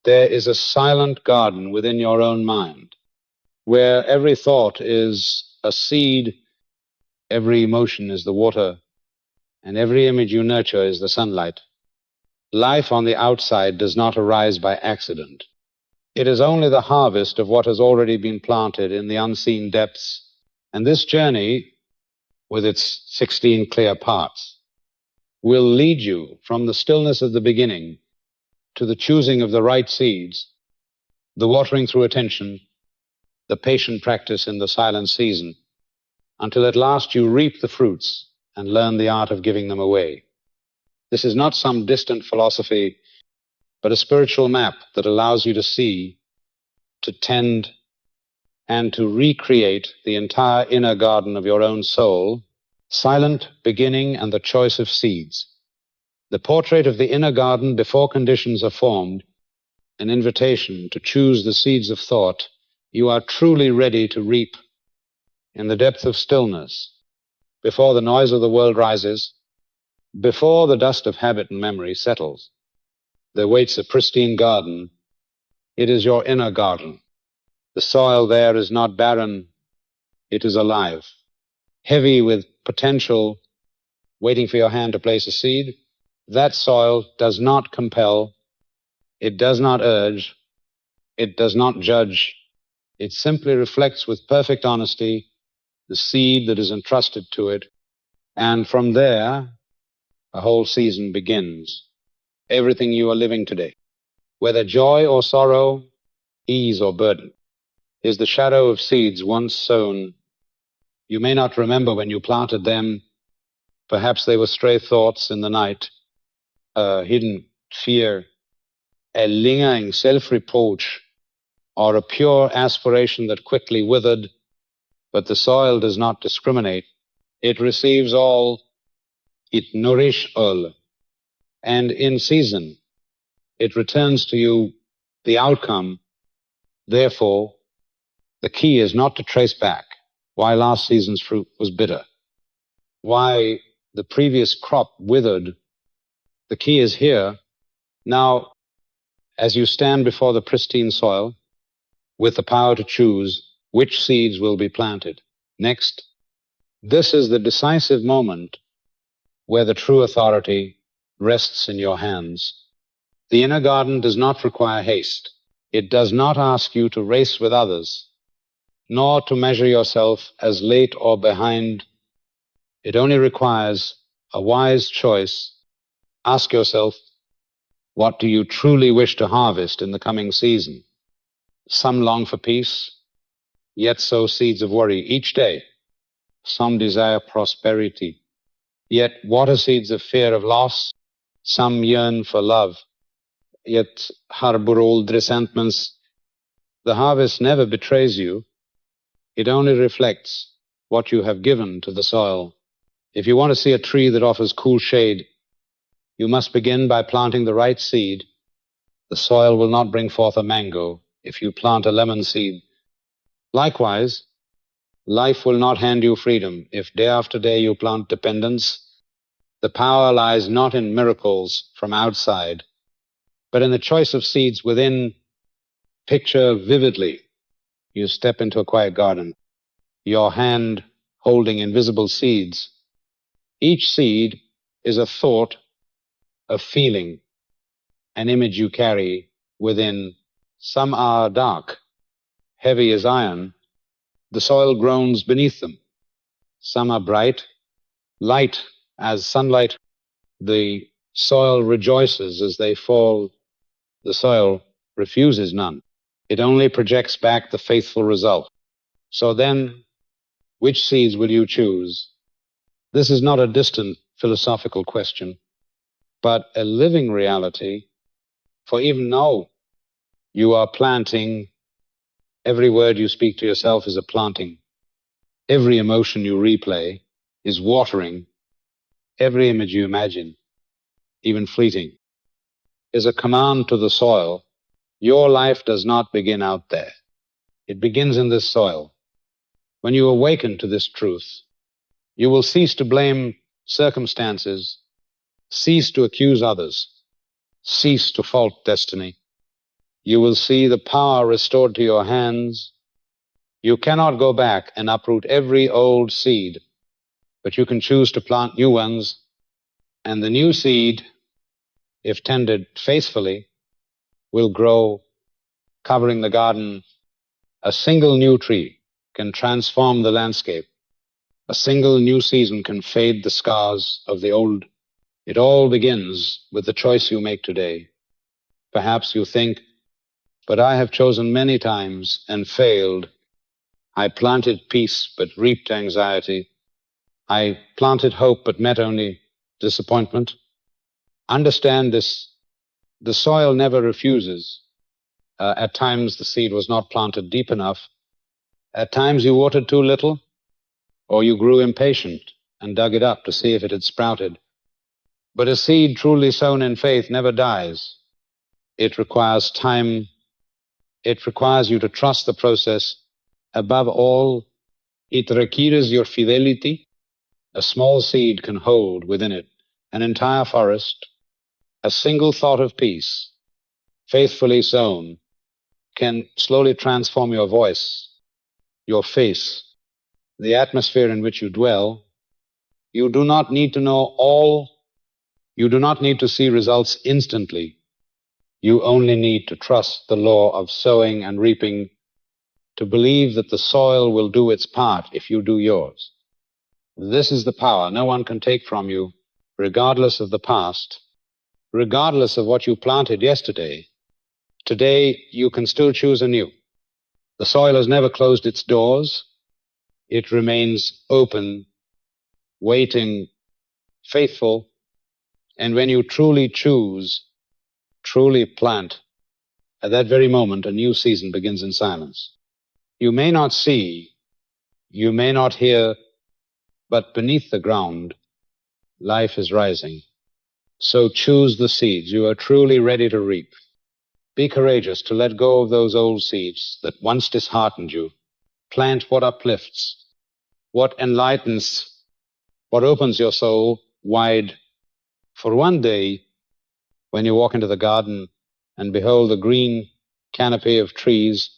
There is a silent garden within your own mind, where every thought is a seed, every emotion is the water, and every image you nurture is the sunlight. Life on the outside does not arise by accident. It is only the harvest of what has already been planted in the unseen depths, and this journey, with its 16 clear parts, will lead you from the stillness of the beginning to the choosing of the right seeds, the watering through attention, the patient practice in the silent season, until at last you reap the fruits and learn the art of giving them away. This is not some distant philosophy, but a spiritual map that allows you to see, to tend, and to recreate the entire inner garden of your own soul, silent beginning and the choice of seeds. The portrait of the inner garden before conditions are formed, an invitation to choose the seeds of thought you are truly ready to reap in the depth of stillness, before the noise of the world rises, before the dust of habit and memory settles. There waits a pristine garden. It is your inner garden. The soil there is not barren, it is alive, heavy with potential, waiting for your hand to place a seed. That soil does not compel, it does not urge, it does not judge. It simply reflects with perfect honesty the seed that is entrusted to it, and from there, a whole season begins. Everything you are living today, whether joy or sorrow, ease or burden, is the shadow of seeds once sown. You may not remember when you planted them. Perhaps they were stray thoughts in the night, a hidden fear, a lingering self-reproach, or a pure aspiration that quickly withered. But the soil does not discriminate. It receives all, it nourishes all, and in season it returns to you the outcome. Therefore, the key is not to trace back why last season's fruit was bitter, why the previous crop withered. The key is here. Now, as you stand before the pristine soil with the power to choose which seeds will be planted next, this is the decisive moment where the true authority rests in your hands. The inner garden does not require haste. It does not ask you to race with others, nor to measure yourself as late or behind. It only requires a wise choice. Ask yourself, what do you truly wish to harvest in the coming season? Some long for peace, yet sow seeds of worry each day. Some desire prosperity, yet water seeds of fear of loss. Some yearn for love, yet harbor old resentments. The harvest never betrays you. It only reflects what you have given to the soil. If you want to see a tree that offers cool shade, you must begin by planting the right seed. The soil will not bring forth a mango if you plant a lemon seed. Likewise, life will not hand you freedom if day after day you plant dependence. The power lies not in miracles from outside, but in the choice of seeds within. Picture vividly, you step into a quiet garden, your hand holding invisible seeds. Each seed is a thought, a feeling, an image you carry within. Some are dark, heavy as iron. The soil groans beneath them. Some are bright, light as sunlight. The soil rejoices as they fall. The soil refuses none. It only projects back the faithful result. So then, which seeds will you choose? This is not a distant philosophical question, but a living reality. For even now, you are planting. Every word you speak to yourself is a planting. Every emotion you replay is watering. Every image you imagine, even fleeting, is a command to the soil. Your life does not begin out there. It begins in this soil. When you awaken to this truth, you will cease to blame circumstances, cease to accuse others, cease to fault destiny. You will see the power restored to your hands. You cannot go back and uproot every old seed, but you can choose to plant new ones, and the new seed, if tended faithfully, will grow, covering the garden. A single new tree can transform the landscape. A single new season can fade the scars of the old. It all begins with the choice you make today. Perhaps you think, but I have chosen many times and failed. I planted peace but reaped anxiety. I planted hope but met only disappointment. Understand this. The soil never refuses. At times the seed was not planted deep enough. At times you watered too little, or you grew impatient and dug it up to see if it had sprouted. But a seed truly sown in faith never dies. It requires time. It requires you to trust the process. Above all, it requires your fidelity. A small seed can hold within it an entire forest. A single thought of peace, faithfully sown, can slowly transform your voice, your face, the atmosphere in which you dwell. You do not need to know all. You do not need to see results instantly. You only need to trust the law of sowing and reaping, to believe that the soil will do its part if you do yours. This is the power no one can take from you, regardless of the past, regardless of what you planted yesterday. Today, you can still choose anew. The soil has never closed its doors. It remains open, waiting, faithful. And when you truly choose, truly plant, at that very moment, a new season begins in silence. You may not see, you may not hear, but beneath the ground, life is rising. So choose the seeds you are truly ready to reap. Be courageous to let go of those old seeds that once disheartened you. Plant what uplifts, what enlightens, what opens your soul wide. For one day, when you walk into the garden and behold the green canopy of trees,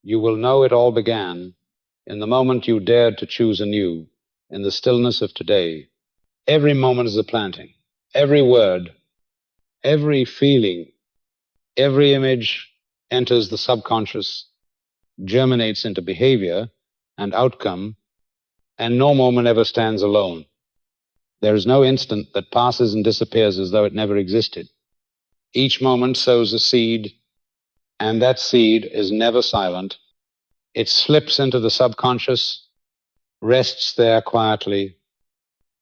you will know it all began in the moment you dared to choose anew, in the stillness of today. Every moment is a planting. Every word, every feeling, every image enters the subconscious, germinates into behavior and outcome, and no moment ever stands alone. There is no instant that passes and disappears as though it never existed. Each moment sows a seed, and that seed is never silent. It slips into the subconscious, rests there quietly,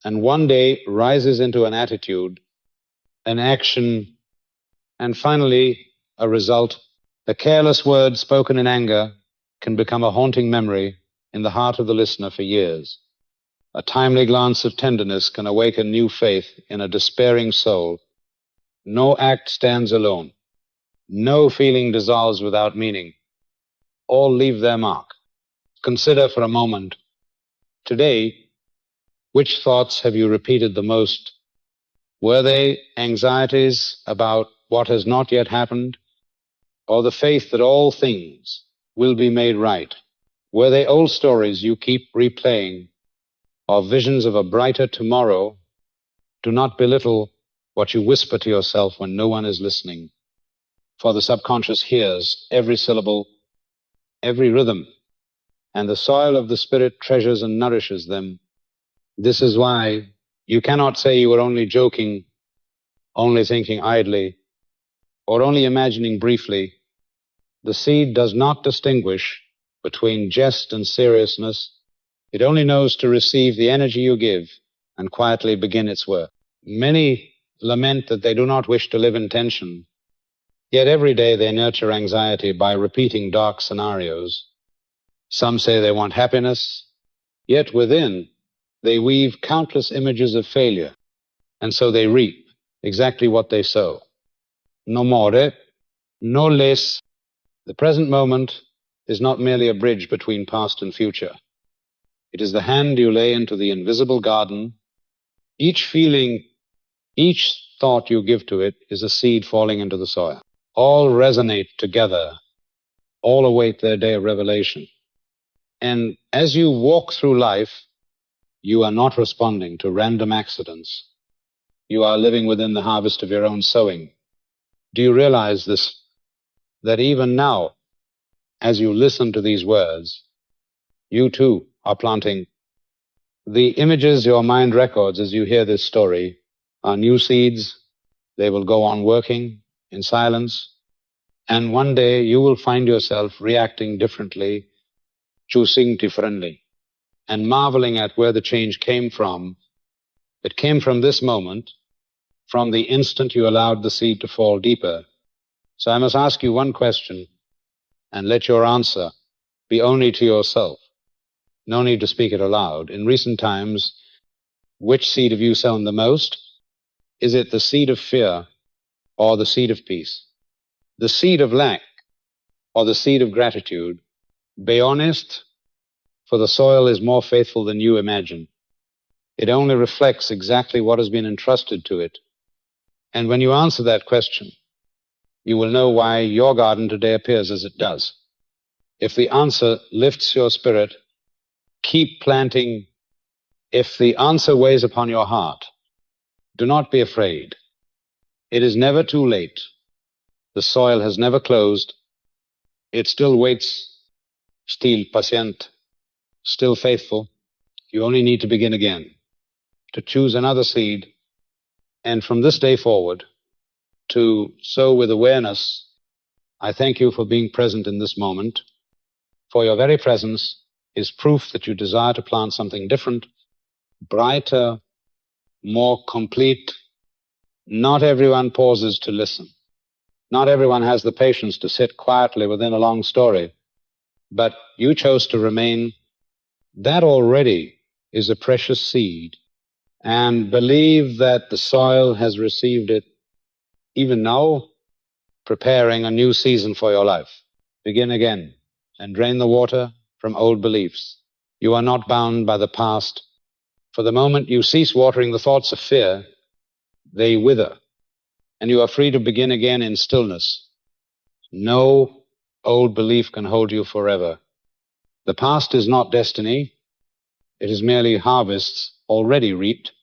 and one day rises into an attitude, an action, and finally a result. A careless word spoken in anger can become a haunting memory in the heart of the listener for years. A timely glance of tenderness can awaken new faith in a despairing soul. No act stands alone. No feeling dissolves without meaning. All leave their mark. Consider for a moment, today, which thoughts have you repeated the most? Were they anxieties about what has not yet happened, or the faith that all things will be made right? Were they old stories you keep replaying, or visions of a brighter tomorrow? Do not belittle what you whisper to yourself when no one is listening, for the subconscious hears every syllable, every rhythm, and the soil of the spirit treasures and nourishes them. This is why you cannot say you were only joking, only thinking idly, or only imagining briefly. The seed does not distinguish between jest and seriousness. It only knows to receive the energy you give and quietly begin its work. Many lament that they do not wish to live in tension, yet every day they nurture anxiety by repeating dark scenarios. Some say they want happiness, yet within they weave countless images of failure, and so they reap exactly what they sow. No more, no less. The present moment is not merely a bridge between past and future. It is the hand you lay into the invisible garden. Each feeling, each thought you give to it is a seed falling into the soil. all resonate together, all await their day of revelation. And as you walk through life, you are not responding to random accidents. You are living within the harvest of your own sowing. Do you realize this, that even now, as you listen to these words, you too are planting? The images your mind records as you hear this story are new seeds. They will go on working in silence. And one day you will find yourself reacting differently, choosing differently, and marveling at where the change came from. It came from this moment, from the instant you allowed the seed to fall deeper. So I must ask you one question, and let your answer be only to yourself. No need to speak it aloud. In recent times, which seed have you sown the most? Is it the seed of fear or the seed of peace? The seed of lack or the seed of gratitude? Be honest, for the soil is more faithful than you imagine. It only reflects exactly what has been entrusted to it. And when you answer that question, you will know why your garden today appears as it does. If the answer lifts your spirit, keep planting. If the answer weighs upon your heart, do not be afraid. It is never too late. The soil has never closed. It still waits, still patient, still faithful. You only need to begin again, to choose another seed, and from this day forward, to sow with awareness. I thank you for being present in this moment, for your very presence is proof that you desire to plant something different, brighter, more complete. Not everyone pauses to listen. Not everyone has the patience to sit quietly within a long story. But you chose to remain. That already is a precious seed. And believe that the soil has received it even now, preparing a new season for your life. Begin again and drain the water from old beliefs. You are not bound by the past. For the moment you cease watering the thoughts of fear, they wither, and you are free to begin again in stillness. No old belief can hold you forever. The past is not destiny. It is merely harvests already reaped,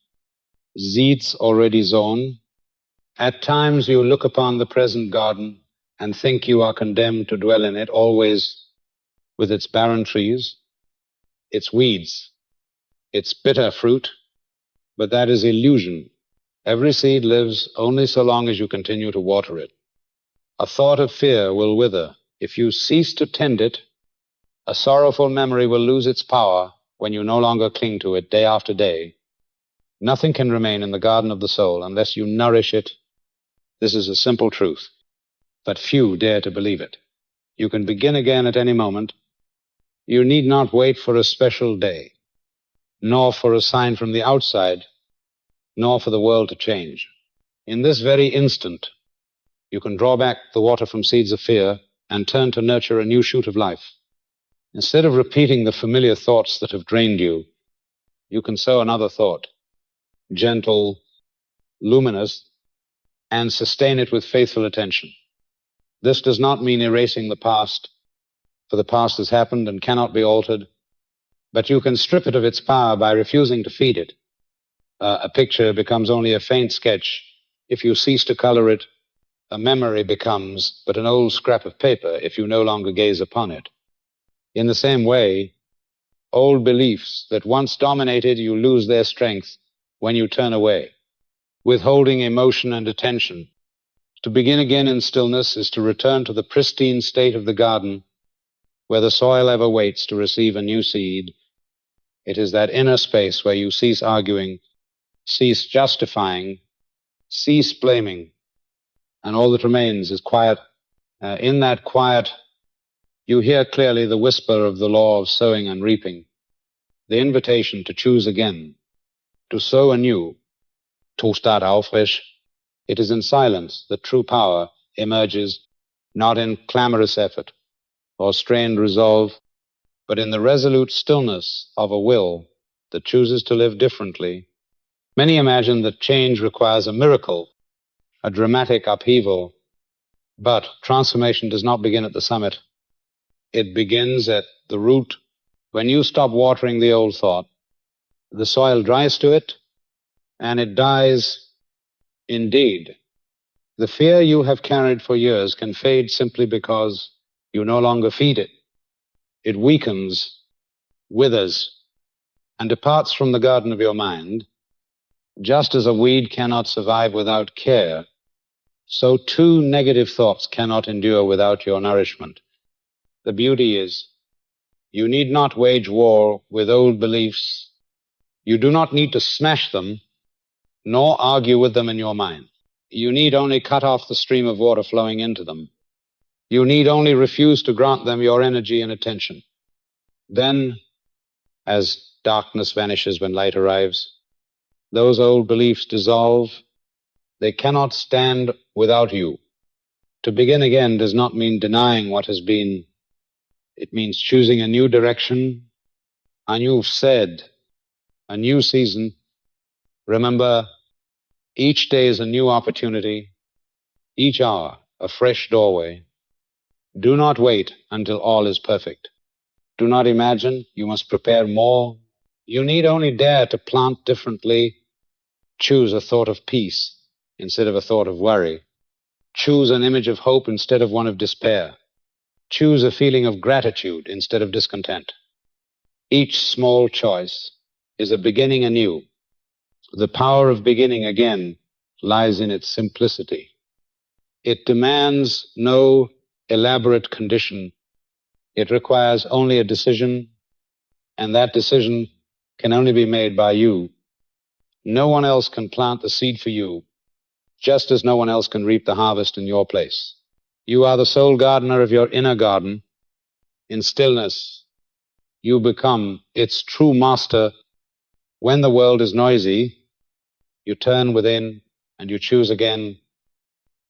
seeds already sown. At times you look upon the present garden and think you are condemned to dwell in it, always with its barren trees, its weeds, its bitter fruit, but that is illusion. Every seed lives only so long as you continue to water it. A thought of fear will wither. If you cease to tend it, a sorrowful memory will lose its power when you no longer cling to it day after day. Nothing can remain in the garden of the soul unless you nourish it. This is a simple truth, but few dare to believe it. You can begin again at any moment. You need not wait for a special day, nor for a sign from the outside, nor for the world to change. In this very instant, you can draw back the water from seeds of fear and turn to nurture a new shoot of life. Instead of repeating the familiar thoughts that have drained you, you can sow another thought, gentle, luminous, and sustain it with faithful attention. This does not mean erasing the past, for the past has happened and cannot be altered, but you can strip it of its power by refusing to feed it. A picture becomes only a faint sketch if you cease to color it. A memory becomes but an old scrap of paper if you no longer gaze upon it. In the same way, old beliefs that once dominated you lose their strength when you turn away, withholding emotion and attention. To begin again in stillness is to return to the pristine state of the garden where the soil ever waits to receive a new seed. It is that inner space where you cease arguing, cease justifying, cease blaming, and all that remains is quiet. In that quiet, you hear clearly the whisper of the law of sowing and reaping, the invitation to choose again, to sow anew, to start aufrecht. It is in silence that true power emerges, not in clamorous effort or strained resolve, but in the resolute stillness of a will that chooses to live differently. Many imagine that change requires a miracle, a dramatic upheaval, But transformation does not begin at the summit. It begins at the root. When you stop watering the old thought, the soil dries to it, and it dies indeed. The fear you have carried for years can fade simply because you no longer feed it. It weakens, withers, and departs from the garden of your mind. Just as a weed cannot survive without care, so too negative thoughts cannot endure without your nourishment. The beauty is, you need not wage war with old beliefs. You do not need to smash them, nor argue with them in your mind. You need only cut off the stream of water flowing into them. You need only refuse to grant them your energy and attention. Then, as darkness vanishes when light arrives, those old beliefs dissolve. They cannot stand without you. To begin again does not mean denying what has been. It means choosing a new direction, a new said, a new season. Remember, each day is a new opportunity, each hour a fresh doorway. Do not wait until all is perfect. Do not imagine you must prepare more. You need only dare to plant differently. Choose a thought of peace instead of a thought of worry. Choose an image of hope instead of one of despair. Choose a feeling of gratitude instead of discontent. Each small choice is a beginning anew. The power of beginning again lies in its simplicity. It demands no elaborate condition. It requires only a decision, and that decision can only be made by you. No one else can plant the seed for you, just as no one else can reap the harvest in your place. You are the sole gardener of your inner garden. In stillness, you become its true master. When the world is noisy, you turn within and you choose again,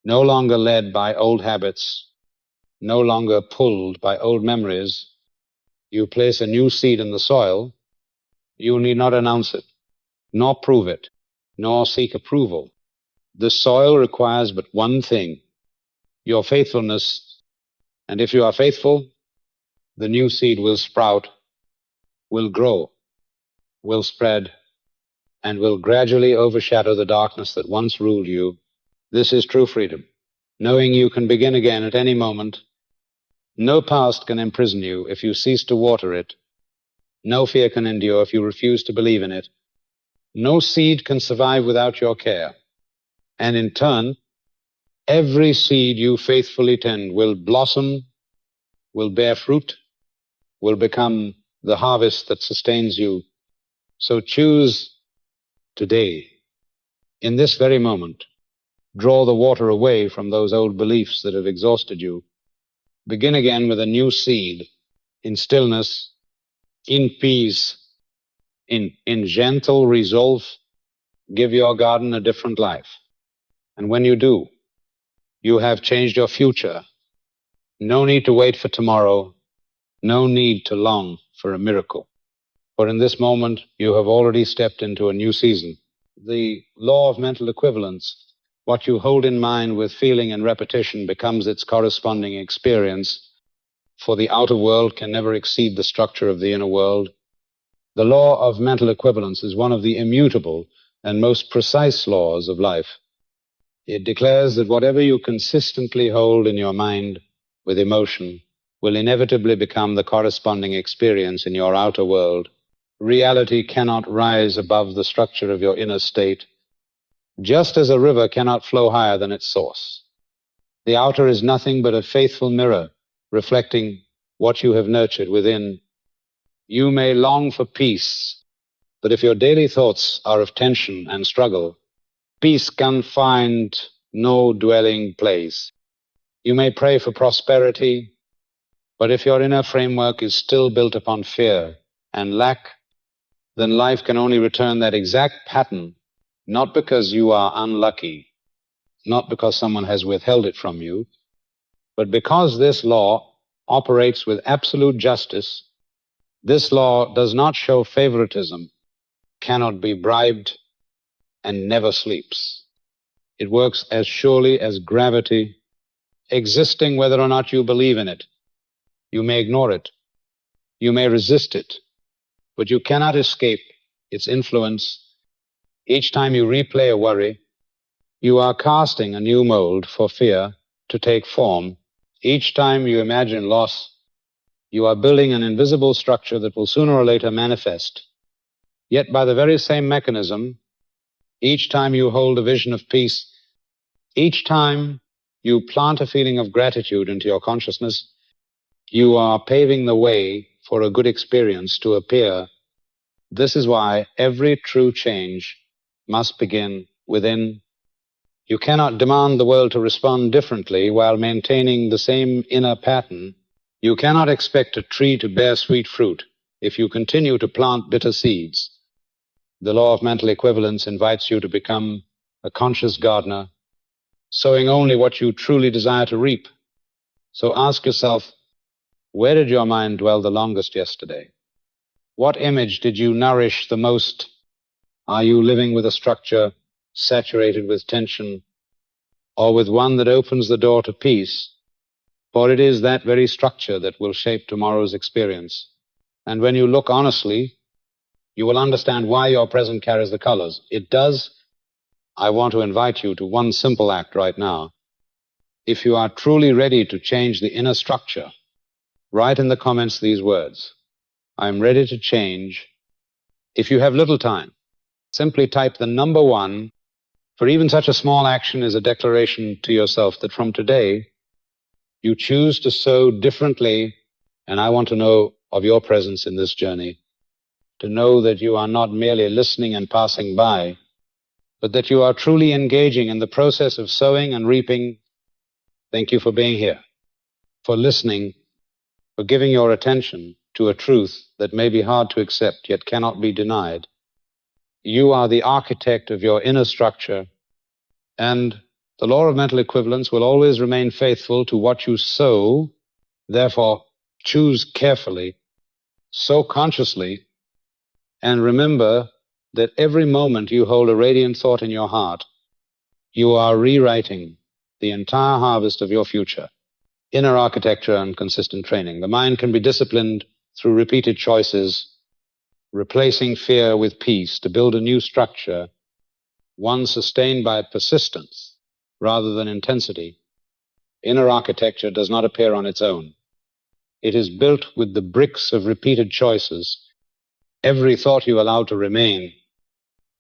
no longer led by old habits, no longer pulled by old memories. You place a new seed in the soil. You need not announce it, nor prove it, nor seek approval. The soil requires but one thing, your faithfulness. And if you are faithful, the new seed will sprout, will grow, will spread, and will gradually overshadow the darkness that once ruled you. This is true freedom, knowing you can begin again at any moment. No past can imprison you if you cease to water it. No fear can endure if you refuse to believe in it. No seed can survive without your care. And in turn, every seed you faithfully tend will blossom, will bear fruit, will become the harvest that sustains you. So choose today, in this very moment, draw the water away from those old beliefs that have exhausted you. Begin again with a new seed, in stillness, in peace, in gentle resolve. Give your garden a different life. And when you do, you have changed your future. No need to wait for tomorrow. No need to long for a miracle. For in this moment, you have already stepped into a new season. The law of mental equivalence, what you hold in mind with feeling and repetition becomes its corresponding experience, for the outer world can never exceed the structure of the inner world. The law of mental equivalence is one of the immutable and most precise laws of life. It declares that whatever you consistently hold in your mind with emotion will inevitably become the corresponding experience in your outer world. Reality cannot rise above the structure of your inner state, just as a river cannot flow higher than its source. The outer is nothing but a faithful mirror reflecting what you have nurtured within. You may long for peace, but if your daily thoughts are of tension and struggle, peace can find no dwelling place. You may pray for prosperity, but if your inner framework is still built upon fear and lack, then life can only return that exact pattern, not because you are unlucky, not because someone has withheld it from you, but because this law operates with absolute justice. This law does not show favoritism, cannot be bribed, and never sleeps. It works as surely as gravity, existing whether or not you believe in it. You may ignore it. You may resist it, but you cannot escape its influence. Each time you replay a worry, you are casting a new mold for fear to take form. Each time you imagine loss, you are building an invisible structure that will sooner or later manifest. Yet by the very same mechanism, each time you hold a vision of peace, each time you plant a feeling of gratitude into your consciousness, you are paving the way for a good experience to appear. This is why every true change must begin within. You cannot demand the world to respond differently while maintaining the same inner pattern. You cannot expect a tree to bear sweet fruit if you continue to plant bitter seeds. The law of mental equivalence invites you to become a conscious gardener, sowing only what you truly desire to reap. So ask yourself, where did your mind dwell the longest yesterday? What image did you nourish the most? Are you living with a structure saturated with tension, or with one that opens the door to peace? For it is that very structure that will shape tomorrow's experience. And when you look honestly, you will understand why your present carries the colors. It does. I want to invite you to one simple act right now. If you are truly ready to change the inner structure, write in the comments these words: I'm ready to change. If you have little time, simply type the number 1, for even such a small action is a declaration to yourself that from today, you choose to sow differently, and I want to know of your presence in this journey, to know that you are not merely listening and passing by, but that you are truly engaging in the process of sowing and reaping. Thank you for being here, for listening, for giving your attention to a truth that may be hard to accept yet cannot be denied. You are the architect of your inner structure, and the law of mental equivalence will always remain faithful to what you sow. Therefore, choose carefully, sow consciously, and remember that every moment you hold a radiant thought in your heart, you are rewriting the entire harvest of your future. Inner architecture and consistent training. The mind can be disciplined through repeated choices, replacing fear with peace to build a new structure, one sustained by persistence rather than intensity. Inner architecture does not appear on its own. It is built with the bricks of repeated choices. Every thought you allow to remain,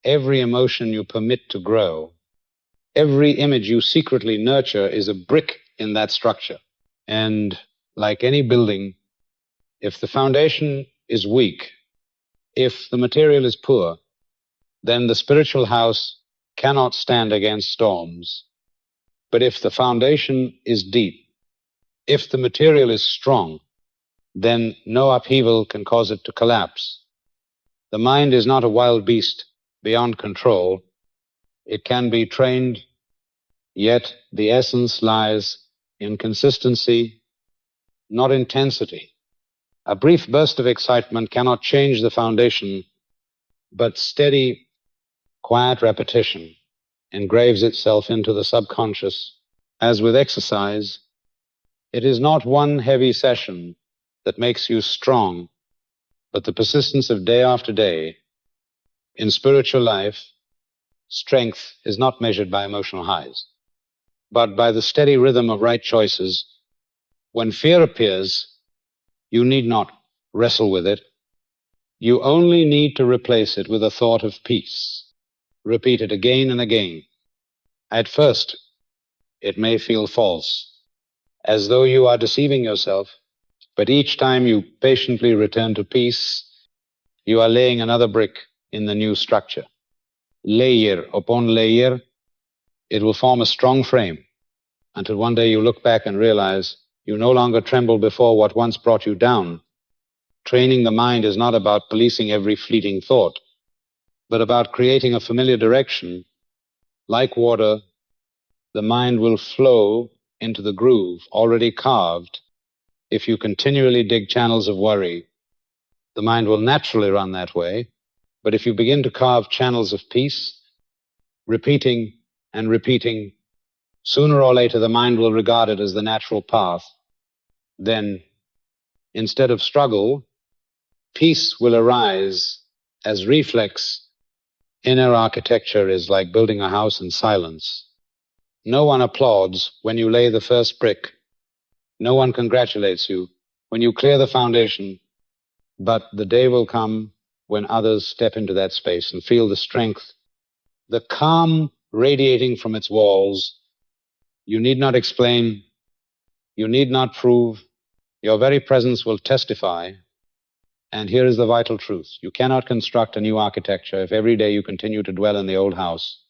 every emotion you permit to grow, every image you secretly nurture is a brick in that structure. And like any building, if the foundation is weak, if the material is poor, then the spiritual house cannot stand against storms. But if the foundation is deep, if the material is strong, then no upheaval can cause it to collapse. The mind is not a wild beast beyond control. It can be trained, yet the essence lies in consistency, not intensity. A brief burst of excitement cannot change the foundation, but steady, quiet repetition engraves itself into the subconscious. As with exercise, it is not one heavy session that makes you strong, but the persistence of day after day. In spiritual life, strength is not measured by emotional highs, but by the steady rhythm of right choices. When fear appears, you need not wrestle with it. You only need to replace it with a thought of peace. Repeat it again and again. At first, it may feel false, as though you are deceiving yourself, but each time you patiently return to peace, you are laying another brick in the new structure. Layer upon layer, it will form a strong frame until one day you look back and realize you no longer tremble before what once brought you down. Training the mind is not about policing every fleeting thought, but about creating a familiar direction. Like water, the mind will flow into the groove already carved. If you continually dig channels of worry, the mind will naturally run that way. But if you begin to carve channels of peace, repeating and repeating, Sooner or later, the mind will regard it as the natural path. Then, instead of struggle, peace will arise as reflex. Inner architecture is like building a house in silence. No one applauds when you lay the first brick. No one congratulates you when you clear the foundation. But the day will come when others step into that space and feel the strength, the calm radiating from its walls. You need not explain. You need not prove. Your very presence will testify. And here is the vital truth. You cannot construct a new architecture if every day you continue to dwell in the old house.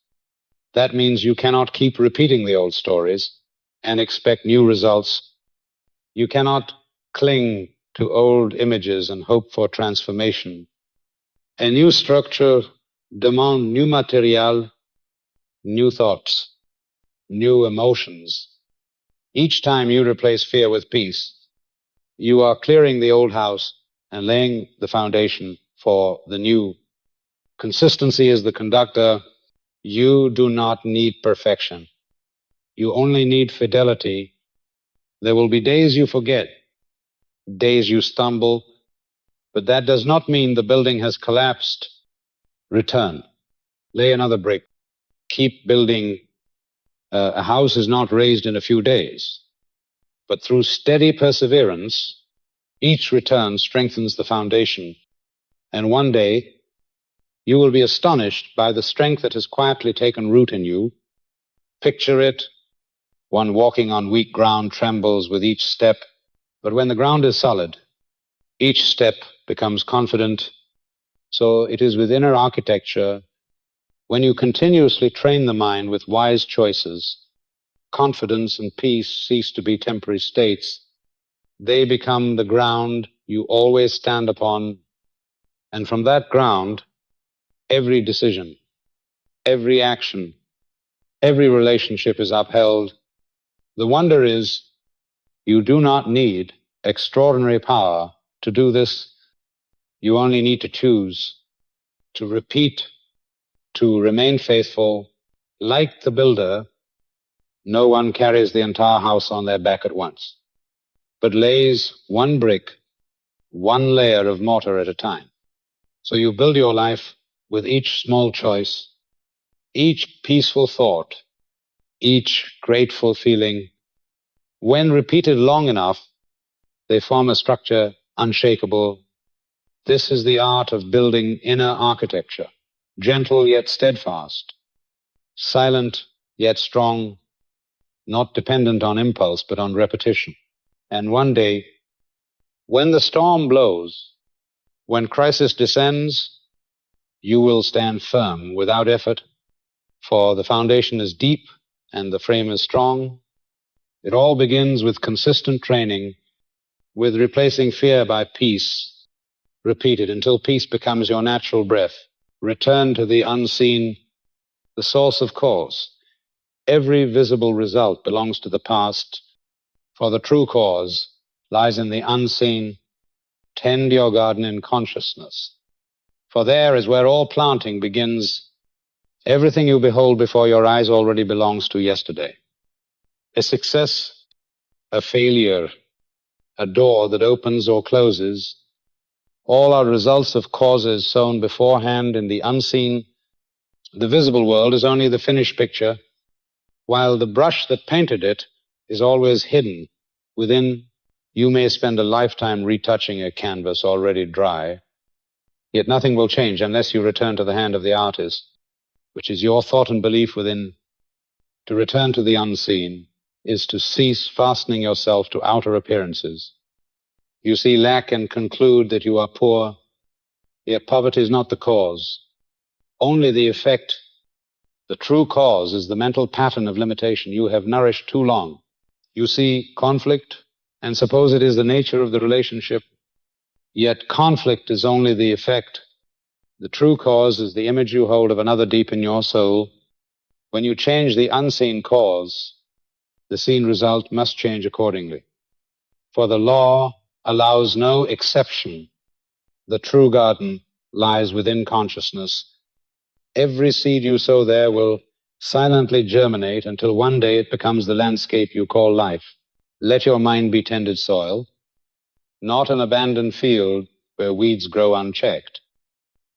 That means you cannot keep repeating the old stories and expect new results. You cannot cling to old images and hope for transformation. A new structure demands new material, new thoughts, new emotions. Each time you replace fear with peace, you are clearing the old house and laying the foundation for the new. Consistency is the conductor. You do not need perfection. You only need fidelity. There will be days you forget, days you stumble, but that does not mean the building has collapsed. Return. Lay another brick. Keep building. A house is not raised in a few days, but through steady perseverance, each return strengthens the foundation. And one day, you will be astonished by the strength that has quietly taken root in you. Picture it. One walking on weak ground trembles with each step, but when the ground is solid, each step becomes confident. So it is with inner architecture. When you continuously train the mind with wise choices, confidence and peace cease to be temporary states. They become the ground you always stand upon. And from that ground, every decision, every action, every relationship is upheld. The wonder is, you do not need extraordinary power to do this. You only need to choose, to repeat, to remain faithful. Like the builder, no one carries the entire house on their back at once, but lays one brick, one layer of mortar at a time. So you build your life with each small choice, each peaceful thought, each grateful feeling. When repeated long enough, they form a structure unshakable. This is the art of building inner architecture, gentle yet steadfast, silent yet strong, not dependent on impulse but on repetition. And one day, when the storm blows, when crisis descends, you will stand firm without effort, for the foundation is deep and the frame is strong. It all begins with consistent training, with replacing fear by peace. Repeat it until peace becomes your natural breath. Return to the unseen, the source of cause. Every visible result belongs to the past, for the true cause lies in the unseen. Tend your garden in consciousness, for there is where all planting begins. Everything you behold before your eyes already belongs to yesterday. A success, a failure, a door that opens or closes, all are results of causes sown beforehand in the unseen. The visible world is only the finished picture, while the brush that painted it is always hidden within. You may spend a lifetime retouching a canvas already dry, yet nothing will change unless you return to the hand of the artist, which is your thought and belief within. To return to the unseen is to cease fastening yourself to outer appearances. You see lack and conclude that you are poor, yet poverty is not the cause, only the effect. The true cause is the mental pattern of limitation you have nourished too long. You see conflict, and suppose it is the nature of the relationship, yet conflict is only the effect. The true cause is the image you hold of another deep in your soul. When you change the unseen cause, the seen result must change accordingly. For the law allows no exception. The true garden lies within consciousness. Every seed you sow there will Silently germinate until one day it becomes the landscape you call life. Let your mind be tended soil, not an abandoned field where weeds grow unchecked.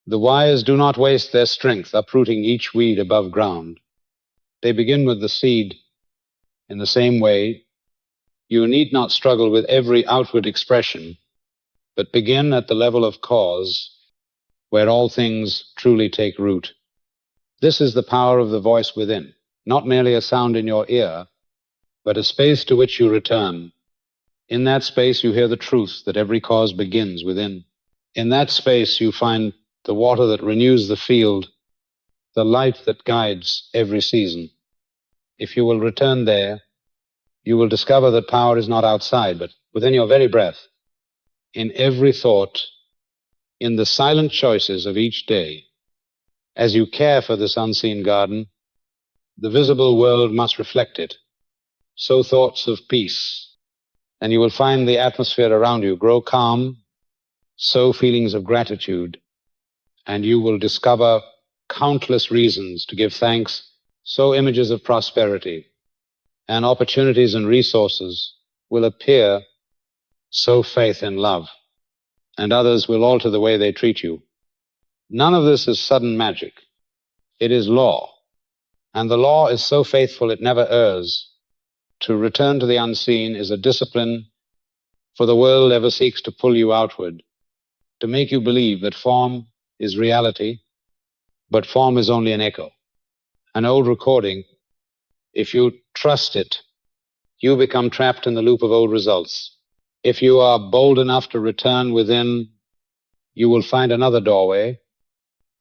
The wise do not waste their strength uprooting each weed above ground. They begin with the seed. In the same way, you need not struggle with every outward expression, but begin at the level of cause, where all things truly take root. This is the power of the voice within, not merely a sound in your ear, but a space to which you return. In that space you hear the truth that every cause begins within. In that space you find the water that renews the field, the light that guides every season. If you will return there, you will discover that power is not outside, but within your very breath, in every thought, in the silent choices of each day. As you care for this unseen garden, the visible world must reflect it. Sow thoughts of peace, and you will find the atmosphere around you grow calm. Sow feelings of gratitude, and you will discover countless reasons to give thanks. Sow images of prosperity, and opportunities and resources will appear. Sow faith in love, and others will alter the way they treat you. None of this is sudden magic. It is law, and the law is so faithful it never errs. To return to the unseen is a discipline, for the world ever seeks to pull you outward, to make you believe that form is reality, but form is only an echo, an old recording. If you trust it, you become trapped in the loop of old results. If you are bold enough to return within, you will find another doorway,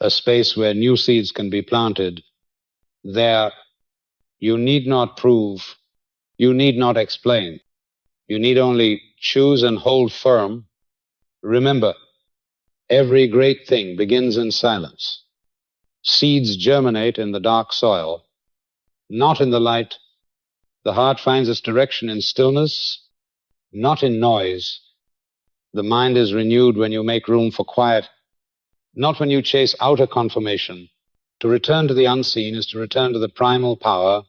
a space where new seeds can be planted. There, you need not prove, you need not explain. You need only choose and hold firm. Remember, every great thing begins in silence. Seeds germinate in the dark soil, not in the light. The heart finds its direction in stillness, not in noise. The mind is renewed when you make room for quiet, not when you chase outer confirmation. To return to the unseen is to return to the primal power,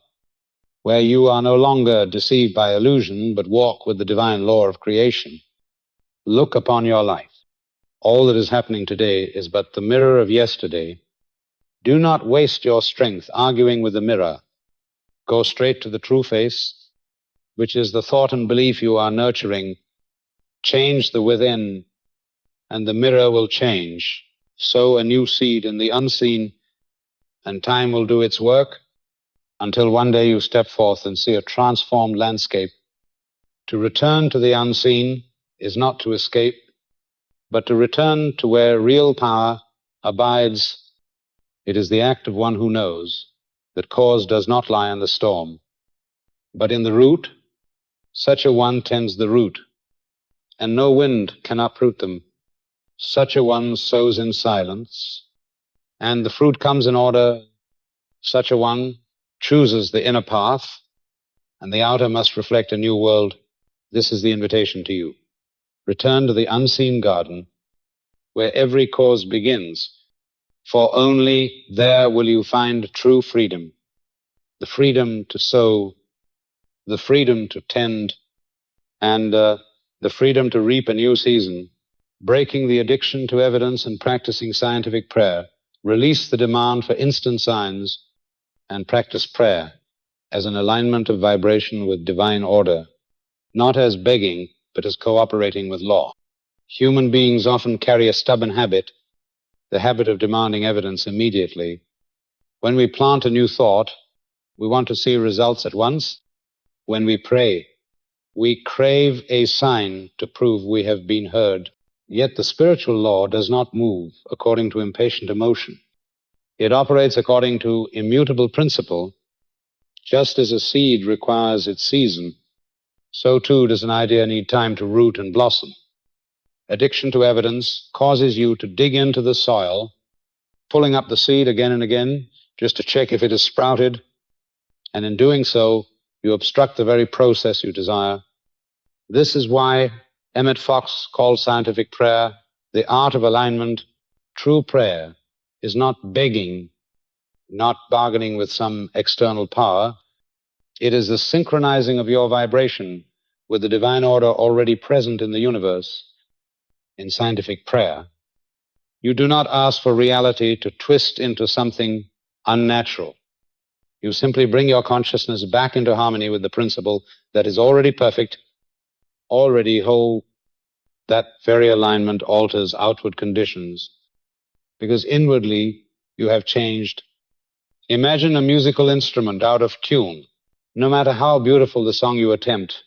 where you are no longer deceived by illusion, but walk with the divine law of creation. Look upon your life. All that is happening today is but the mirror of yesterday. Do not waste your strength arguing with the mirror. Go straight to the true face, which is the thought and belief you are nurturing. Change the within, and the mirror will change. Sow a new seed in the unseen, and time will do its work until one day you step forth and see a transformed landscape. To return to the unseen is not to escape, but to return to where real power abides. It is the act of one who knows that cause does not lie in the storm, but in the root. Such a one tends the root, and no wind can uproot them. Such a one sows in silence, and the fruit comes in order. Such a one chooses the inner path, and the outer must reflect a new world. This is the invitation to you. Return to the unseen garden, where every cause begins, for only there will you find true freedom, the freedom to sow, the freedom to tend, and the freedom to reap a new season. Breaking the addiction to evidence and practicing scientific prayer. Release the demand for instant signs and practice prayer as an alignment of vibration with divine order, not as begging, but as cooperating with law. Human beings often carry a stubborn habit, the habit of demanding evidence immediately. When we plant a new thought, we want to see results at once. When we pray, we crave a sign to prove we have been heard. Yet the spiritual law does not move according to impatient emotion. It operates according to immutable principle. Just as a seed requires its season, so too does an idea need time to root and blossom. Addiction to evidence causes you to dig into the soil, pulling up the seed again and again just to check if it has sprouted, and in doing so, you obstruct the very process you desire. This is why Emmet Fox called scientific prayer the art of alignment. True prayer is not begging, not bargaining with some external power. It is the synchronizing of your vibration with the divine order already present in the universe in scientific prayer. You do not ask for reality to twist into something unnatural. You simply bring your consciousness back into harmony with the principle that is already perfect, already whole. That very alignment alters outward conditions because inwardly you have changed. Imagine a musical instrument out of tune. No matter how beautiful the song you attempt,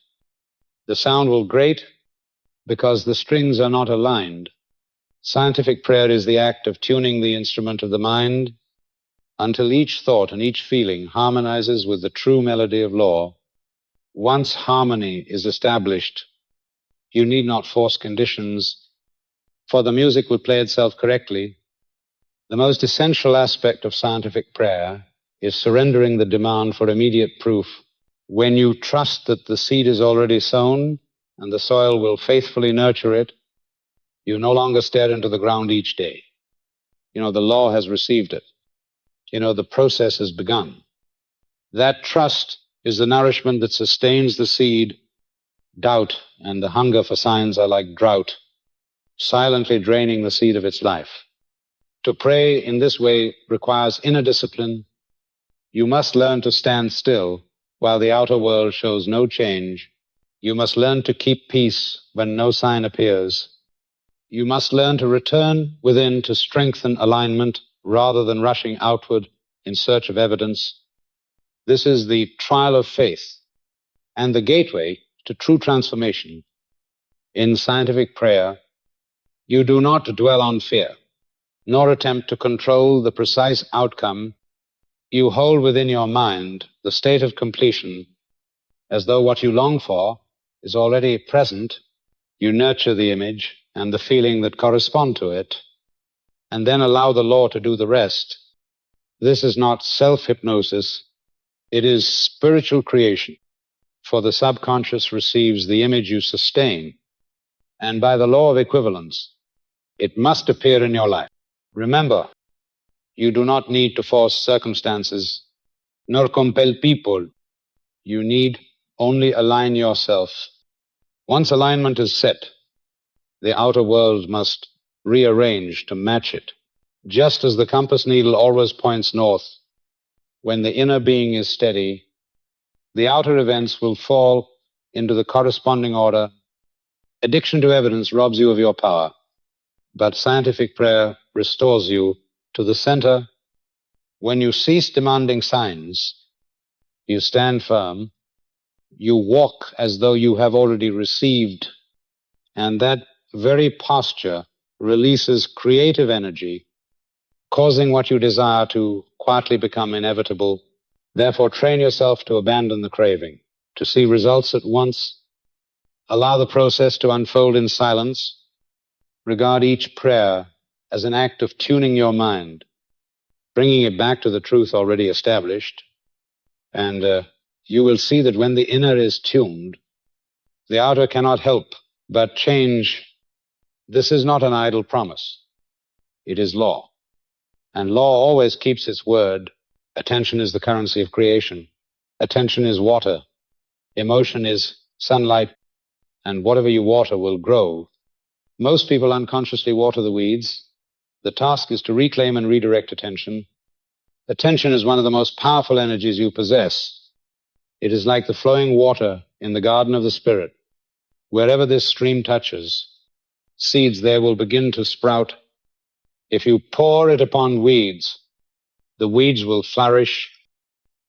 the sound will grate because the strings are not aligned. Scientific prayer is the act of tuning the instrument of the mind until each thought and each feeling harmonizes with the true melody of law. Once harmony is established, you need not force conditions, for the music will play itself correctly. The most essential aspect of scientific prayer is surrendering the demand for immediate proof. When you trust that the seed is already sown and the soil will faithfully nurture it, you no longer stare into the ground each day. The law has received it. The process has begun. That trust is the nourishment that sustains the seed. Doubt and the hunger for signs are like drought, silently draining the seed of its life. To pray in this way requires inner discipline. You must learn to stand still while the outer world shows no change. You must learn to keep peace when no sign appears. You must learn to return within to strengthen alignment rather than rushing outward in search of evidence. This is the trial of faith and the gateway to true transformation. In scientific prayer, you do not dwell on fear, nor attempt to control the precise outcome. You hold within your mind the state of completion as though what you long for is already present. You nurture the image and the feeling that correspond to it, and then allow the law to do the rest. This is not self-hypnosis. It is spiritual creation, for the subconscious receives the image you sustain, and by the law of equivalence, it must appear in your life. Remember, you do not need to force circumstances nor compel people. You need only align yourself. Once alignment is set, the outer world must rearrange to match it. Just as the compass needle always points north, when the inner being is steady, the outer events will fall into the corresponding order. Addiction to evidence robs you of your power, but scientific prayer restores you to the center. When you cease demanding signs, you stand firm, you walk as though you have already received, and that very posture releases creative energy, causing what you desire to quietly become inevitable. Therefore, train yourself to abandon the craving, to see results at once. Allow the process to unfold in silence. Regard each prayer as an act of tuning your mind, bringing it back to the truth already established, and you will see that when the inner is tuned, the outer cannot help but change. This is not an idle promise. It is law. And law always keeps its word. Attention is the currency of creation. Attention is water. Emotion is sunlight. And whatever you water will grow. Most people unconsciously water the weeds. The task is to reclaim and redirect attention. Attention is one of the most powerful energies you possess. It is like the flowing water in the garden of the Spirit. Wherever this stream touches, seeds there will begin to sprout. If you pour it upon weeds, the weeds will flourish.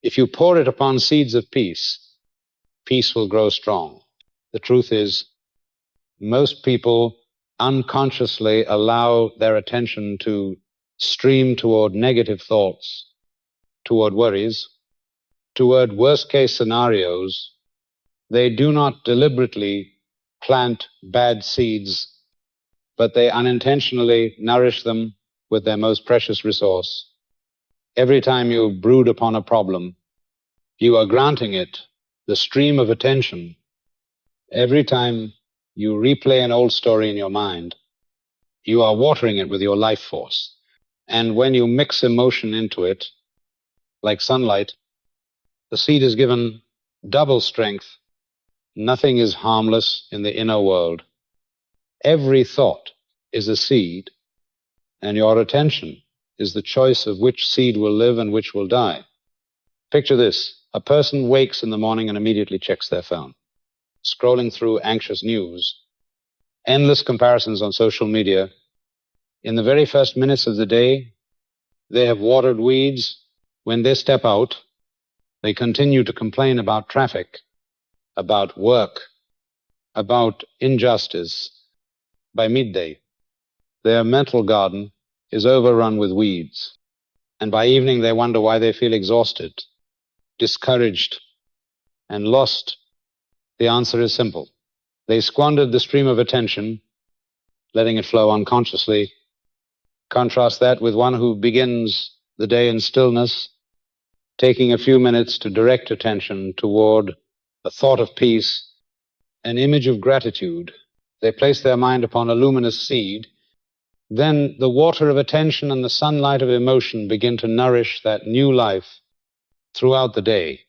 If you pour it upon seeds of peace, peace will grow strong. The truth is, most people unconsciously allow their attention to stream toward negative thoughts, toward worries, toward worst-case scenarios. They do not deliberately plant bad seeds, but they unintentionally nourish them with their most precious resource. Every time you brood upon a problem, you are granting it the stream of attention. Every time you replay an old story in your mind, you are watering it with your life force. And when you mix emotion into it, Like sunlight, the seed is given double strength. Nothing is harmless in the inner world. Every thought is a seed, and your attention is the choice of which seed will live and which will die. Picture this. A person wakes in the morning and immediately checks their phone, scrolling through anxious news, endless comparisons on social media. In the very first minutes of the day, they have watered weeds. When they step out, they continue to complain about traffic, about work, about injustice. By midday, their mental garden is overrun with weeds, and by evening they wonder why they feel exhausted, discouraged, and lost. The answer is simple. They squandered the stream of attention, letting it flow unconsciously. Contrast that with one who begins the day in stillness, taking a few minutes to direct attention toward a thought of peace, an image of gratitude. They place their mind upon a luminous seed. Then the water of attention and the sunlight of emotion begin to nourish that new life throughout the day.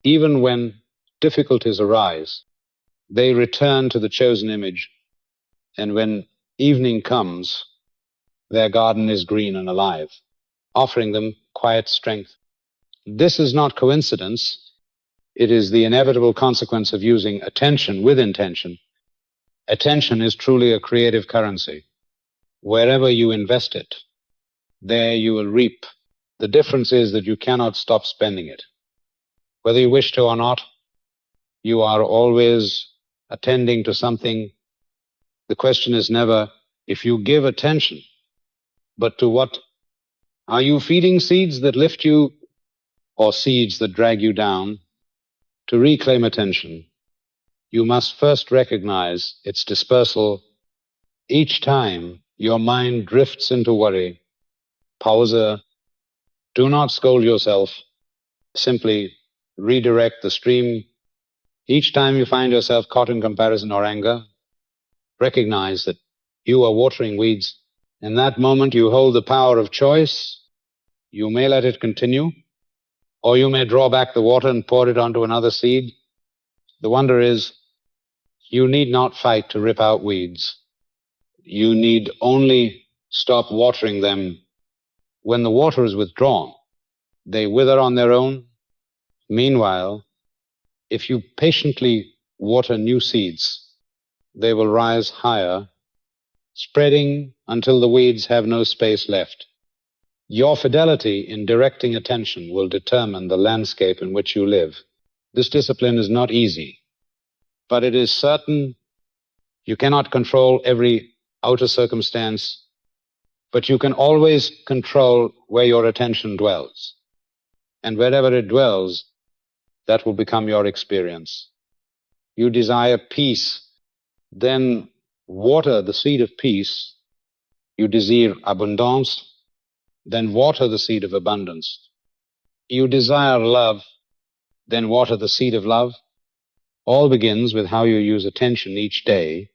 Even when difficulties arise, they return to the chosen image, and when evening comes, their garden is green and alive, offering them quiet strength. This is not coincidence. It is the inevitable consequence of using attention with intention. Attention is truly a creative currency. Wherever you invest it, there you will reap. The difference is that you cannot stop spending it. Whether you wish to or not, you are always attending to something. The question is never if you give attention, but to what. Are you feeding seeds that lift you or seeds that drag you down? To reclaim attention, you must first recognize its dispersal. Each time your mind drifts into worry, pause. Do not scold yourself. Simply redirect the stream. Each time you find yourself caught in comparison or anger, recognize that you are watering weeds. In that moment, you hold the power of choice. You may let it continue, or you may draw back the water and pour it onto another seed. The wonder is, you need not fight to rip out weeds. You need only stop watering them. When the water is withdrawn, they wither on their own. Meanwhile, if you patiently water new seeds, they will rise higher, spreading until the weeds have no space left. Your fidelity in directing attention will determine the landscape in which you live. This discipline is not easy, but it is certain. You cannot control every outer circumstance, but you can always control where your attention dwells. And wherever it dwells, that will become your experience. You desire peace, then water the seed of peace. You desire abundance, then water the seed of abundance. You desire love, then water the seed of love. All begins with how you use attention each day.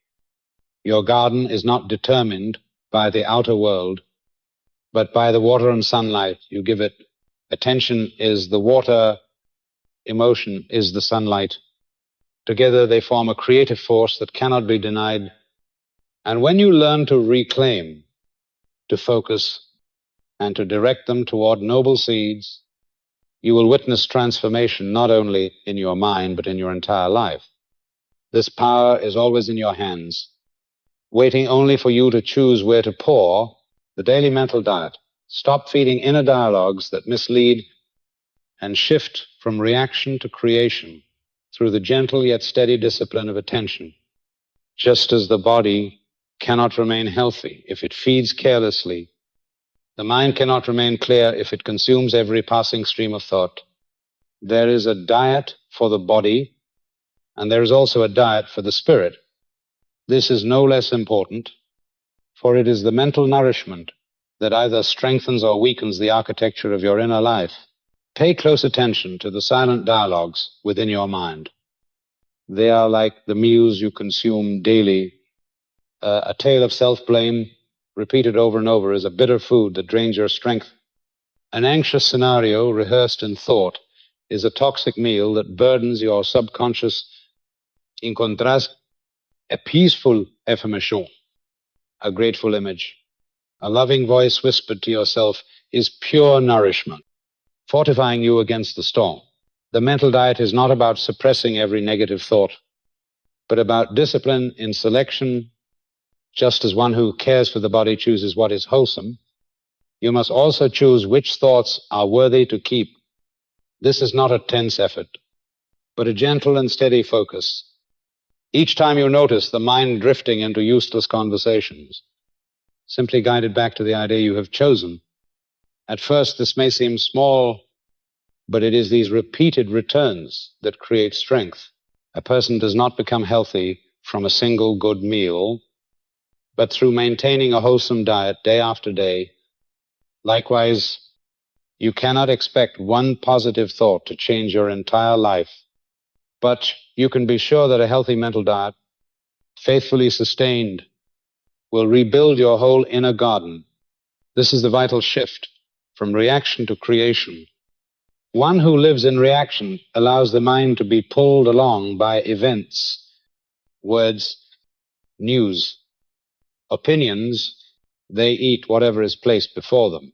Your garden is not determined by the outer world, but by the water and sunlight you give it. Attention is the water, emotion is the sunlight. Together they form a creative force that cannot be denied. And when you learn to reclaim, to focus, and to direct them toward noble seeds, you will witness transformation not only in your mind, but in your entire life. This power is always in your hands, waiting only for you to choose where to pour the daily mental diet. Stop feeding inner dialogues that mislead and shift from reaction to creation through the gentle yet steady discipline of attention. Just as the body cannot remain healthy if it feeds carelessly, the mind cannot remain clear if it consumes every passing stream of thought. There is a diet for the body, and there is also a diet for the spirit. This is no less important, for it is the mental nourishment that either strengthens or weakens the architecture of your inner life. Pay close attention to the silent dialogues within your mind. They are like the meals you consume daily. A tale of self-blame repeated over and over is a bitter food that drains your strength. An anxious scenario rehearsed in thought is a toxic meal that burdens your subconscious. In contrast, a peaceful affirmation, a grateful image, a loving voice whispered to yourself is pure nourishment, fortifying you against the storm. The mental diet is not about suppressing every negative thought, but about discipline in selection. Just as one who cares for the body chooses what is wholesome, you must also choose which thoughts are worthy to keep. This is not a tense effort, but a gentle and steady focus. Each time you notice the mind drifting into useless conversations, simply guide it back to the idea you have chosen. At first, this may seem small, but it is these repeated returns that create strength. A person does not become healthy from a single good meal, but through maintaining a wholesome diet day after day. Likewise, you cannot expect one positive thought to change your entire life, but you can be sure that a healthy mental diet, faithfully sustained, will rebuild your whole inner garden. This is the vital shift from reaction to creation. One who lives in reaction allows the mind to be pulled along by events, words, news, opinions. They eat whatever is placed before them,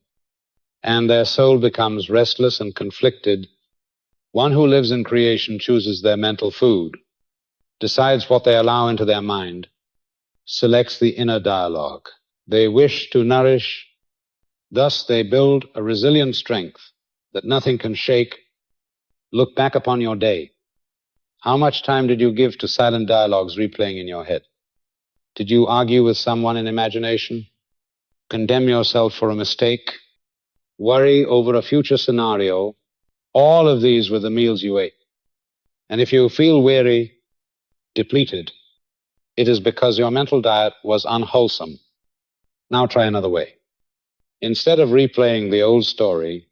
and their soul becomes restless and conflicted. One who lives in creation chooses their mental food, decides what they allow into their mind, selects the inner dialogue they wish to nourish. Thus they build a resilient strength that nothing can shake. Look back upon your day. How much time did you give to silent dialogues replaying in your head? Did you argue with someone in imagination? Condemn yourself for a mistake? Worry over a future scenario? All of these were the meals you ate. And if you feel weary, depleted, it is because your mental diet was unwholesome. Now try another way. Instead of replaying the old story,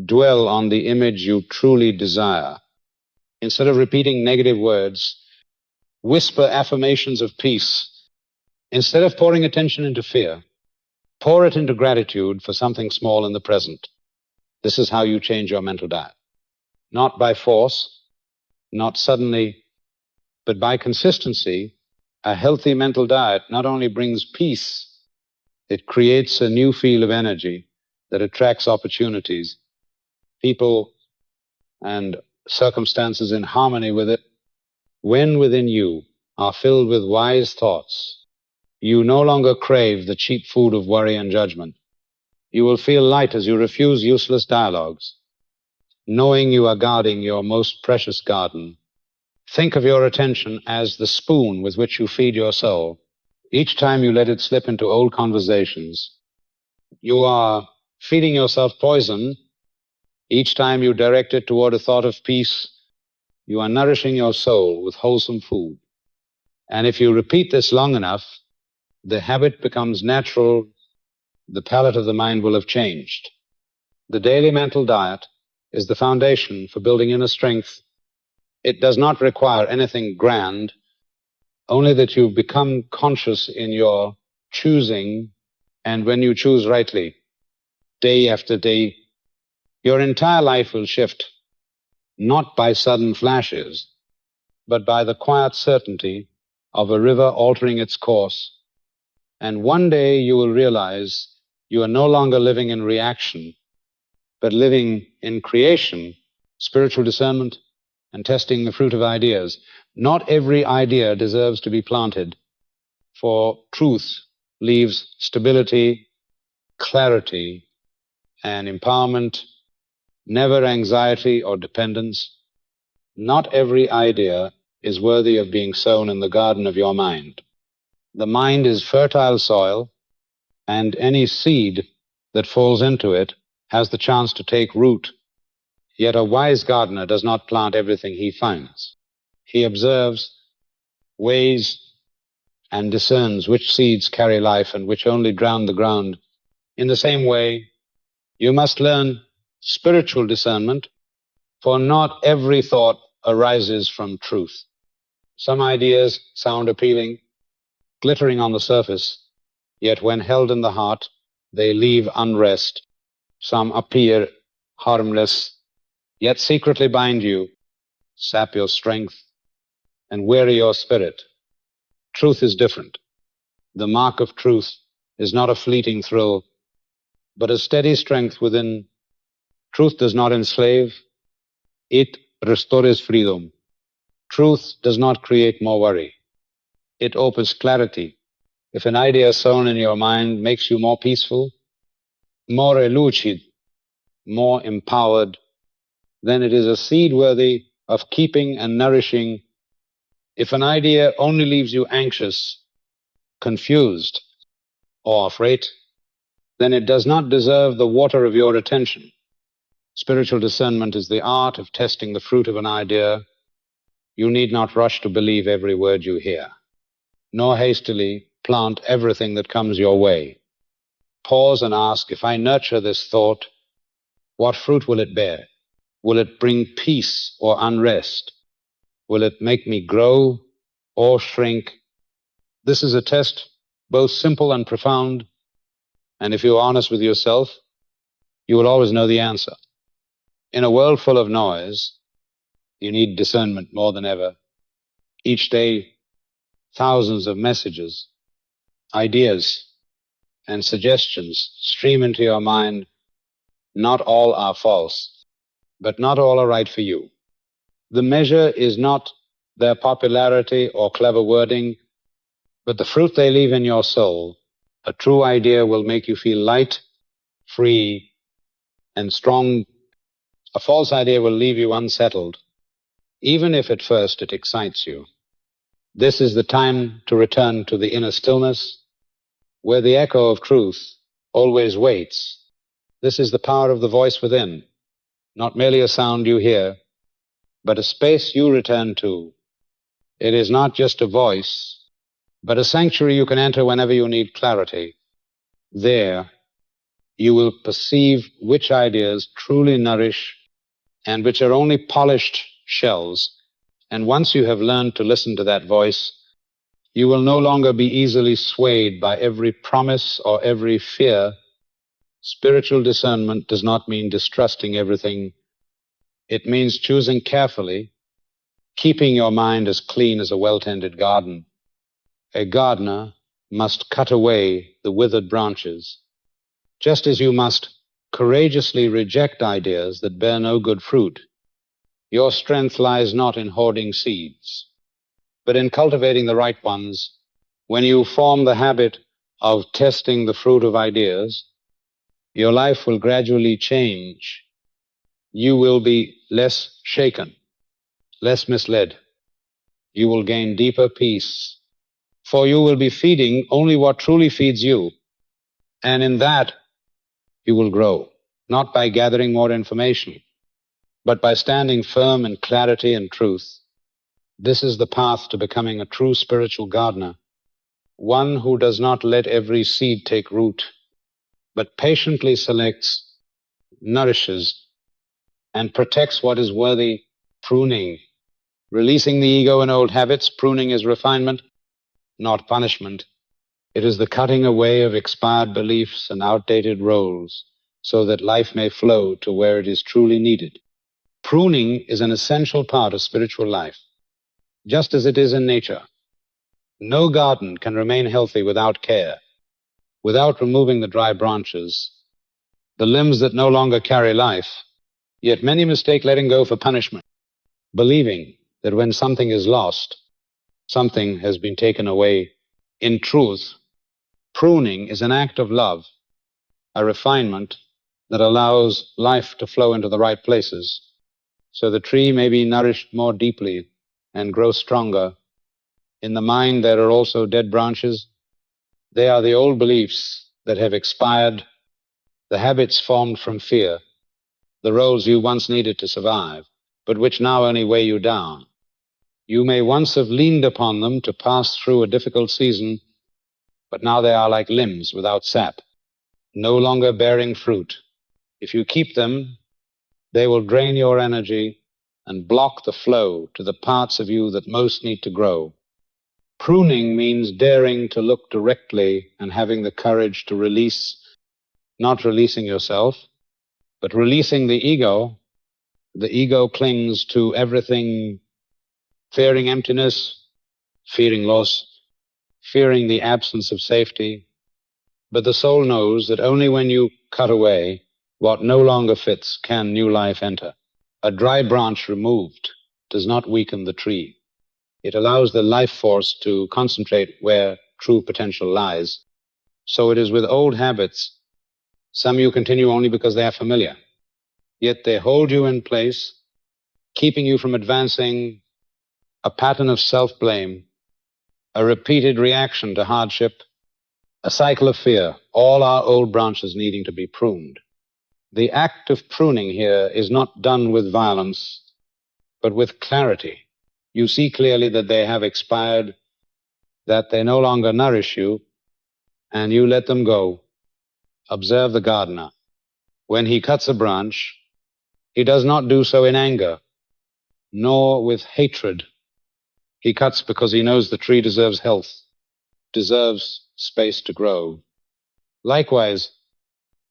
dwell on the image you truly desire. Instead of repeating negative words, whisper affirmations of peace. Instead of pouring attention into fear, pour it into gratitude for something small in the present. This is how you change your mental diet. Not by force, not suddenly, but by consistency. A healthy mental diet not only brings peace, it creates a new field of energy that attracts opportunities, people, and circumstances in harmony with it. When within you are filled with wise thoughts, you no longer crave the cheap food of worry and judgment. You will feel light as you refuse useless dialogues, knowing you are guarding your most precious garden. Think of your attention as the spoon with which you feed your soul. Each time you let it slip into old conversations, you are feeding yourself poison. Each time you direct it toward a thought of peace, you are nourishing your soul with wholesome food. And if you repeat this long enough, the habit becomes natural. The palate of the mind will have changed. The daily mental diet is the foundation for building inner strength. It does not require anything grand, only that you become conscious in your choosing, and when you choose rightly, day after day, your entire life will shift, not by sudden flashes, but by the quiet certainty of a river altering its course. And one day you will realize you are no longer living in reaction, but living in creation, spiritual discernment, and testing the fruit of ideas. Not every idea deserves to be planted, for truth leaves stability, clarity, and empowerment, never anxiety or dependence. Not every idea is worthy of being sown in the garden of your mind. The mind is fertile soil, and any seed that falls into it has the chance to take root. Yet a wise gardener does not plant everything he finds. He observes, weighs, and discerns which seeds carry life and which only drown the ground. In the same way, you must learn spiritual discernment, for not every thought arises from truth. Some ideas sound appealing, glittering on the surface, yet when held in the heart, they leave unrest. Some appear harmless, yet secretly bind you, sap your strength, and weary your spirit. Truth is different. The mark of truth is not a fleeting thrill, but a steady strength within. Truth does not enslave, it restores freedom. Truth does not create more worry, it opens clarity. If an idea sown in your mind makes you more peaceful, more lucid, more empowered, then it is a seed worthy of keeping and nourishing. If an idea only leaves you anxious, confused, or afraid, then it does not deserve the water of your attention. Spiritual discernment is the art of testing the fruit of an idea. You need not rush to believe every word you hear, nor hastily plant everything that comes your way. Pause and ask, if I nurture this thought, what fruit will it bear? Will it bring peace or unrest? Will it make me grow or shrink? This is a test both simple and profound, and if you're honest with yourself, you will always know the answer. In a world full of noise, you need discernment more than ever. Each day, thousands of messages, ideas, and suggestions stream into your mind. Not all are false, but not all are right for you. The measure is not their popularity or clever wording, but the fruit they leave in your soul. A true idea will make you feel light, free, and strong. A false idea will leave you unsettled, even if at first it excites you. This is the time to return to the inner stillness, where the echo of truth always waits. This is the power of the voice within, not merely a sound you hear, but a space you return to. It is not just a voice, but a sanctuary you can enter whenever you need clarity. There, you will perceive which ideas truly nourish and which are only polished shells. And once you have learned to listen to that voice, you will no longer be easily swayed by every promise or every fear. Spiritual discernment does not mean distrusting everything. It means choosing carefully, keeping your mind as clean as a well-tended garden. A gardener must cut away the withered branches, just as you must courageously reject ideas that bear no good fruit. Your strength lies not in hoarding seeds, but in cultivating the right ones. When you form the habit of testing the fruit of ideas, your life will gradually change. You will be less shaken, less misled. You will gain deeper peace, for you will be feeding only what truly feeds you. And in that, you will grow, not by gathering more information, but by standing firm in clarity and truth. This is the path to becoming a true spiritual gardener, one who does not let every seed take root, but patiently selects, nourishes, and protects what is worthy. Pruning, releasing the ego and old habits. Pruning is refinement, not punishment. It is the cutting away of expired beliefs and outdated roles so that life may flow to where it is truly needed. Pruning is an essential part of spiritual life, just as it is in nature. No garden can remain healthy without care, without removing the dry branches, the limbs that no longer carry life. Yet many mistake letting go for punishment, believing that when something is lost, something has been taken away. In truth, pruning is an act of love, a refinement that allows life to flow into the right places, so the tree may be nourished more deeply and grow stronger. In the mind, there are also dead branches. They are the old beliefs that have expired, the habits formed from fear, the roles you once needed to survive, but which now only weigh you down. You may once have leaned upon them to pass through a difficult season, but now they are like limbs without sap, no longer bearing fruit. If you keep them, they will drain your energy and block the flow to the parts of you that most need to grow. Pruning means daring to look directly and having the courage to release, not releasing yourself, But releasing the ego clings to everything, fearing emptiness, fearing loss, fearing the absence of safety. But the soul knows that only when you cut away what no longer fits can new life enter. A dry branch removed does not weaken the tree. It allows the life force to concentrate where true potential lies. So it is with old habits. Some you continue only because they are familiar, yet they hold you in place, keeping you from advancing. A pattern of self-blame, a repeated reaction to hardship, a cycle of fear, all our old branches needing to be pruned. The act of pruning here is not done with violence, but with clarity. You see clearly that they have expired, that they no longer nourish you, and you let them go. Observe the gardener. When he cuts a branch, he does not do so in anger, nor with hatred. He cuts because he knows the tree deserves health, deserves space to grow. Likewise,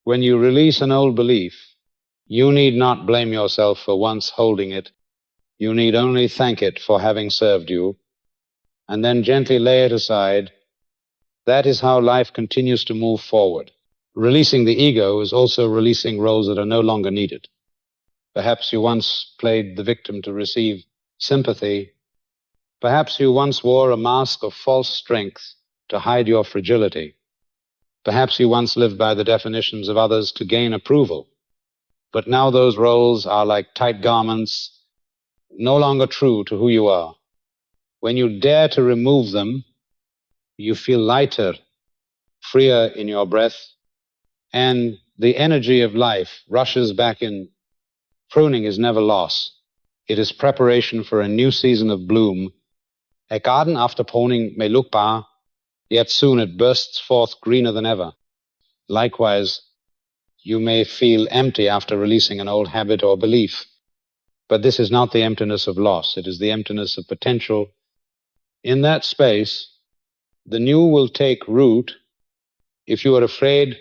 when you release an old belief, you need not blame yourself for once holding it. You need only thank it for having served you, and then gently lay it aside. That is how life continues to move forward. Releasing the ego is also releasing roles that are no longer needed. Perhaps you once played the victim to receive sympathy. Perhaps you once wore a mask of false strength to hide your fragility. Perhaps you once lived by the definitions of others to gain approval. But now those roles are like tight garments, no longer true to who you are. When you dare to remove them, you feel lighter, freer in your breath, and the energy of life rushes back in. Pruning is never loss. It is preparation for a new season of bloom. A garden after pruning may look bare, yet soon it bursts forth greener than ever. Likewise, you may feel empty after releasing an old habit or belief. But this is not the emptiness of loss. It is the emptiness of potential. In that space, the new will take root. If you are afraid,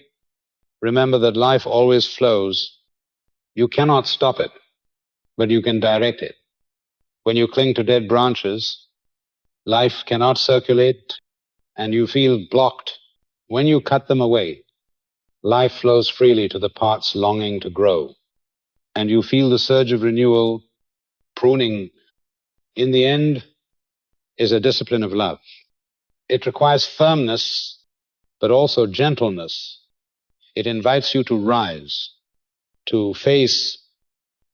remember that life always flows. You cannot stop it, but you can direct it. When you cling to dead branches, life cannot circulate, and you feel blocked. When you cut them away, life flows freely to the parts longing to grow, and you feel the surge of renewal. Pruning, in the end, is a discipline of love. It requires firmness, but also gentleness. It invites you to rise, to face,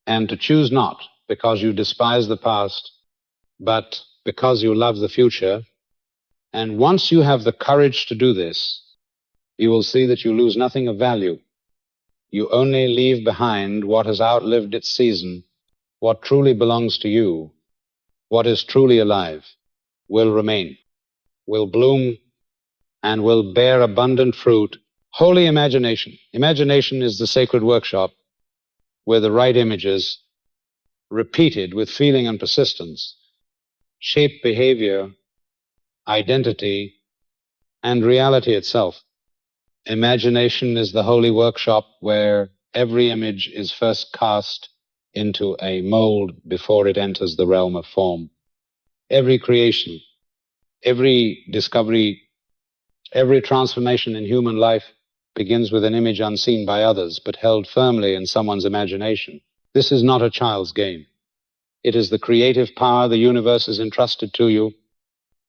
and to choose not because you despise the past, but because you love the future. And once you have the courage to do this, you will see that you lose nothing of value. You only leave behind what has outlived its season. What truly belongs to you, what is truly alive, will remain, will bloom, and will bear abundant fruit. Holy imagination. Imagination is the sacred workshop where the right images, repeated with feeling and persistence, shape behavior, identity, and reality itself. Imagination is the holy workshop where every image is first cast into a mold before it enters the realm of form. Every creation, every discovery, every transformation in human life begins with an image unseen by others, but held firmly in someone's imagination. This is not a child's game. It is the creative power the universe has entrusted to you.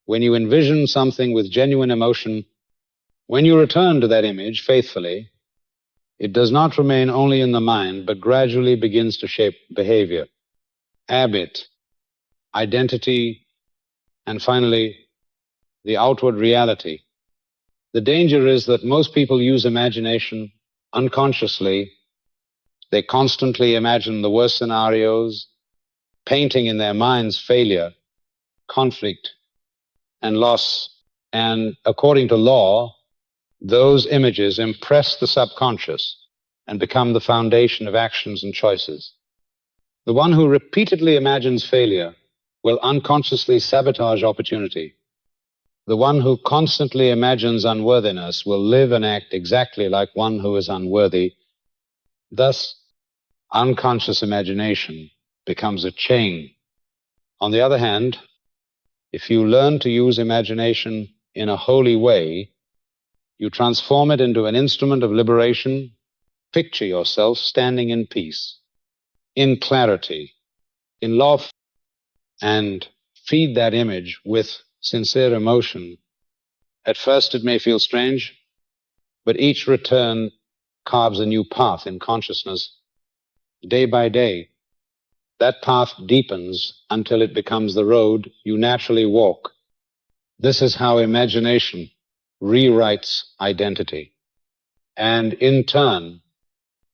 When you envision something with genuine emotion, when you return to that image faithfully, it does not remain only in the mind, but gradually begins to shape behavior, habit, identity, and finally, the outward reality. The danger is that most people use imagination unconsciously. They constantly imagine the worst scenarios, painting in their minds failure, conflict, and loss. And according to law, those images impress the subconscious and become the foundation of actions and choices. The one who repeatedly imagines failure will unconsciously sabotage opportunity. The one who constantly imagines unworthiness will live and act exactly like one who is unworthy. Thus, unconscious imagination becomes a chain. On the other hand, if you learn to use imagination in a holy way, you transform it into an instrument of liberation. Picture yourself standing in peace, in clarity, in love, and feed that image with sincere emotion. At first it may feel strange, but each return carves a new path in consciousness. Day by day, that path deepens until it becomes the road you naturally walk. This is how imagination rewrites identity and, in turn,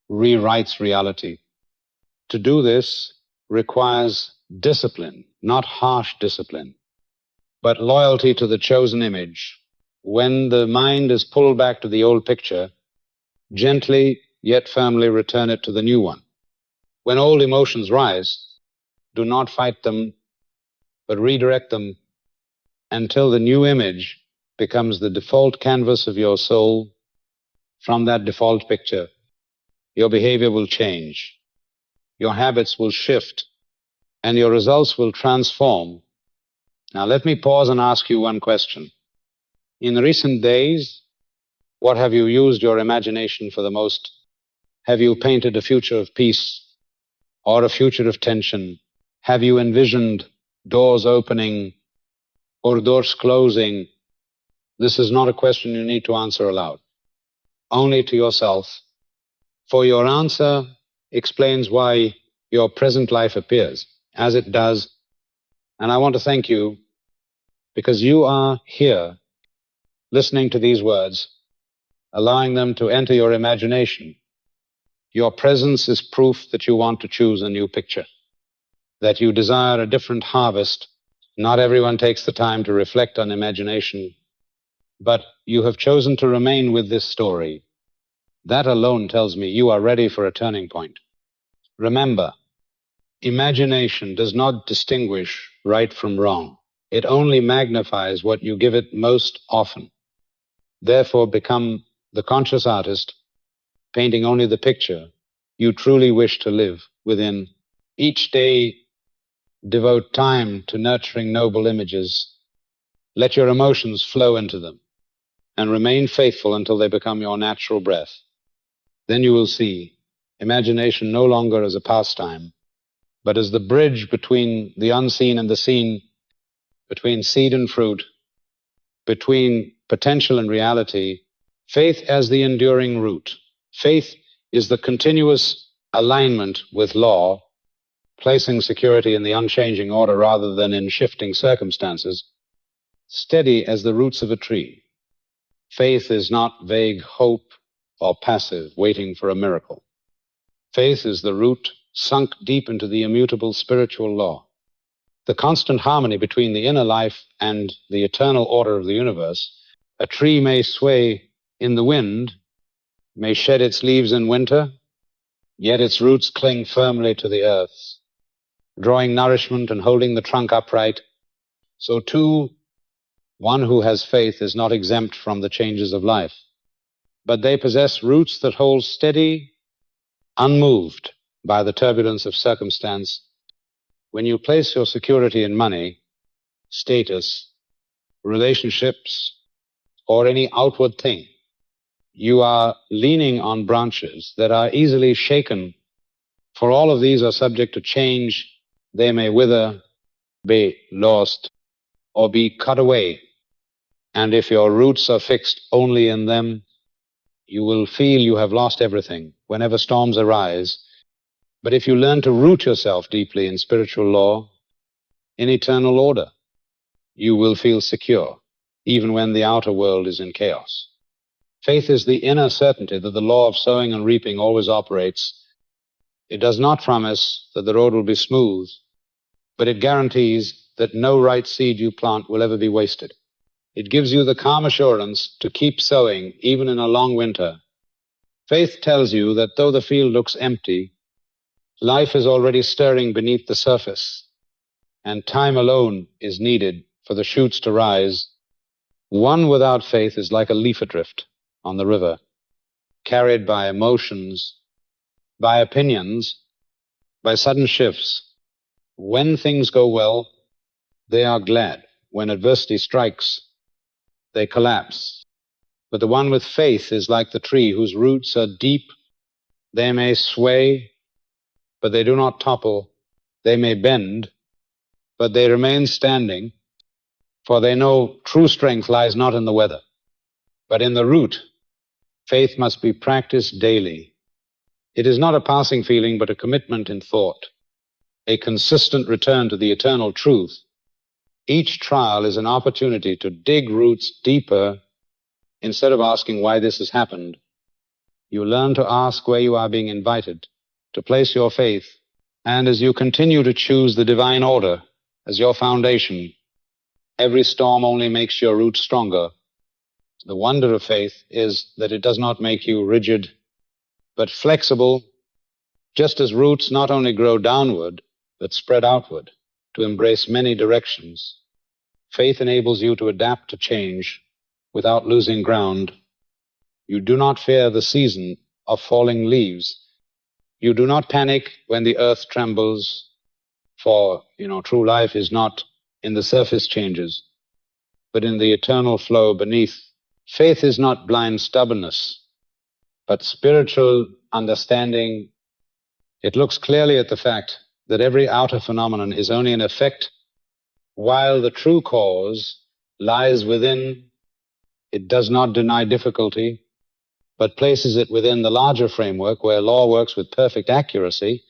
rewrites reality. To do this requires discipline, not harsh discipline, but loyalty to the chosen image. When the mind is pulled back to the old picture, gently yet firmly return it to the new one. When old emotions rise, do not fight them, but redirect them until the new image becomes the default canvas of your soul. From that default picture, your behavior will change, your habits will shift, and your results will transform. Now let me pause and ask you one question. In recent days, what have you used your imagination for the most? Have you painted a future of peace or a future of tension? Have you envisioned doors opening or doors closing? This is not a question you need to answer aloud, only to yourself, for your answer explains why your present life appears as it does. And I want to thank you because you are here listening to these words, allowing them to enter your imagination. Your presence is proof that you want to choose a new picture, that you desire a different harvest. Not everyone takes the time to reflect on imagination, but you have chosen to remain with this story. That alone tells me you are ready for a turning point. Remember, imagination does not distinguish right from wrong. It only magnifies what you give it most often. Therefore, become the conscious artist, painting only the picture you truly wish to live within. Each day, devote time to nurturing noble images. Let your emotions flow into them and remain faithful until they become your natural breath. Then you will see imagination no longer as a pastime, but as the bridge between the unseen and the seen, between seed and fruit, between potential and reality. Faith as the enduring root. Faith is the continuous alignment with law, placing security in the unchanging order rather than in shifting circumstances, steady as the roots of a tree. Faith is not vague hope or passive, waiting for a miracle. Faith is the root sunk deep into the immutable spiritual law. The constant harmony between the inner life and the eternal order of the universe. A tree may sway in the wind, may shed its leaves in winter, yet its roots cling firmly to the earth, drawing nourishment and holding the trunk upright. So too, one who has faith is not exempt from the changes of life, but they possess roots that hold steady, unmoved by the turbulence of circumstance. When you place your security in money, status, relationships, or any outward thing, you are leaning on branches that are easily shaken, for all of these are subject to change. They may wither, be lost, or be cut away. And if your roots are fixed only in them, you will feel you have lost everything whenever storms arise. But if you learn to root yourself deeply in spiritual law, in eternal order, you will feel secure, even when the outer world is in chaos. Faith is the inner certainty that the law of sowing and reaping always operates. It does not promise that the road will be smooth, but it guarantees that no right seed you plant will ever be wasted. It gives you the calm assurance to keep sowing even in a long winter. Faith tells you that though the field looks empty, life is already stirring beneath the surface, and time alone is needed for the shoots to rise. One without faith is like a leaf adrift on the river, carried by emotions, by opinions, by sudden shifts. When things go well, they are glad. When adversity strikes, they collapse. But the one with faith is like the tree whose roots are deep. They may sway, but they do not topple. They may bend, but they remain standing, for they know true strength lies not in the weather, but in the root. Faith must be practiced daily. It is not a passing feeling, but a commitment in thought, a consistent return to the eternal truth. Each trial is an opportunity to dig roots deeper. Instead of asking why this has happened, you learn to ask where you are being invited, to place your faith, and as you continue to choose the divine order as your foundation, every storm only makes your roots stronger. The wonder of faith is that it does not make you rigid, but flexible, just as roots not only grow downward, but spread outward to embrace many directions. Faith enables you to adapt to change without losing ground. You do not fear the season of falling leaves. You do not panic when the earth trembles, for, true life is not in the surface changes, but in the eternal flow beneath. Faith is not blind stubbornness, but spiritual understanding. It looks clearly at the fact that every outer phenomenon is only an effect, while the true cause lies within. It does not deny difficulty, but places it within the larger framework where law works with perfect accuracy.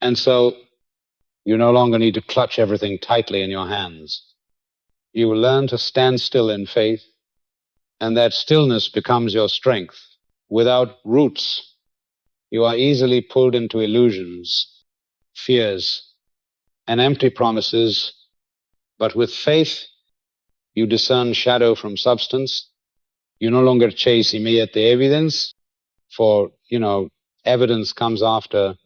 And so you no longer need to clutch everything tightly in your hands. You will learn to stand still in faith, and that stillness becomes your strength. Without roots, you are easily pulled into illusions, fears, and empty promises. But with faith, you discern shadow from substance. You no longer chase immediate evidence, for, evidence comes after.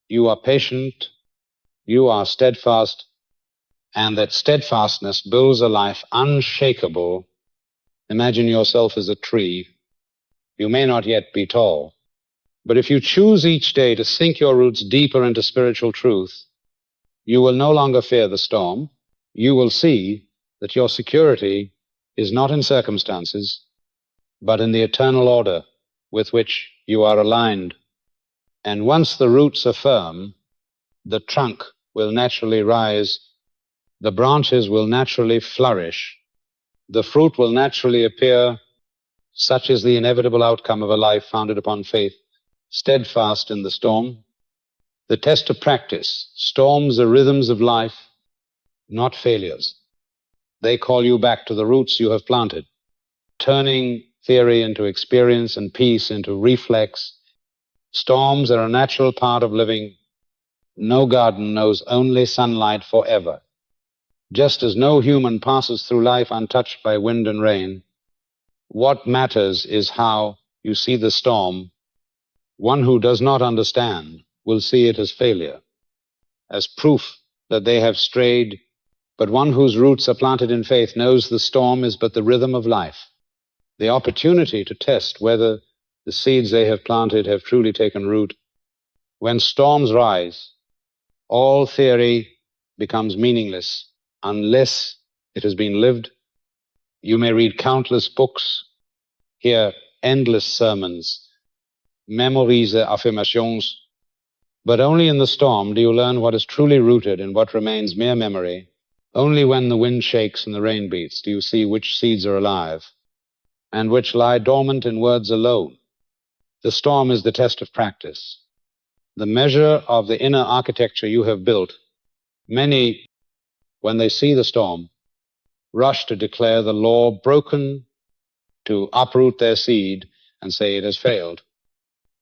You are patient, you are steadfast, and that steadfastness builds a life unshakable. Imagine yourself as a tree. You may not yet be tall, but if you choose each day to sink your roots deeper into spiritual truth, you will no longer fear the storm. You will see that your security is not in circumstances, but in the eternal order with which you are aligned. And once the roots are firm, the trunk will naturally rise, the branches will naturally flourish, the fruit will naturally appear. Such is the inevitable outcome of a life founded upon faith, steadfast in the storm. The test of practice. Storms are rhythms of life, not failures. They call you back to the roots you have planted, turning theory into experience and peace into reflex. Storms are a natural part of living. No garden knows only sunlight forever. Just as no human passes through life untouched by wind and rain, what matters is how you see the storm. One who does not understand will see it as failure, as proof that they have strayed, but one whose roots are planted in faith knows the storm is but the rhythm of life, the opportunity to test whether the seeds they have planted have truly taken root. When storms rise, all theory becomes meaningless unless it has been lived. You may read countless books, hear endless sermons, memorize affirmations, but only in the storm do you learn what is truly rooted and what remains mere memory. Only when the wind shakes and the rain beats do you see which seeds are alive and which lie dormant in words alone. The storm is the test of practice, the measure of the inner architecture you have built. Many, when they see the storm, rush to declare the law broken, to uproot their seed and say it has failed.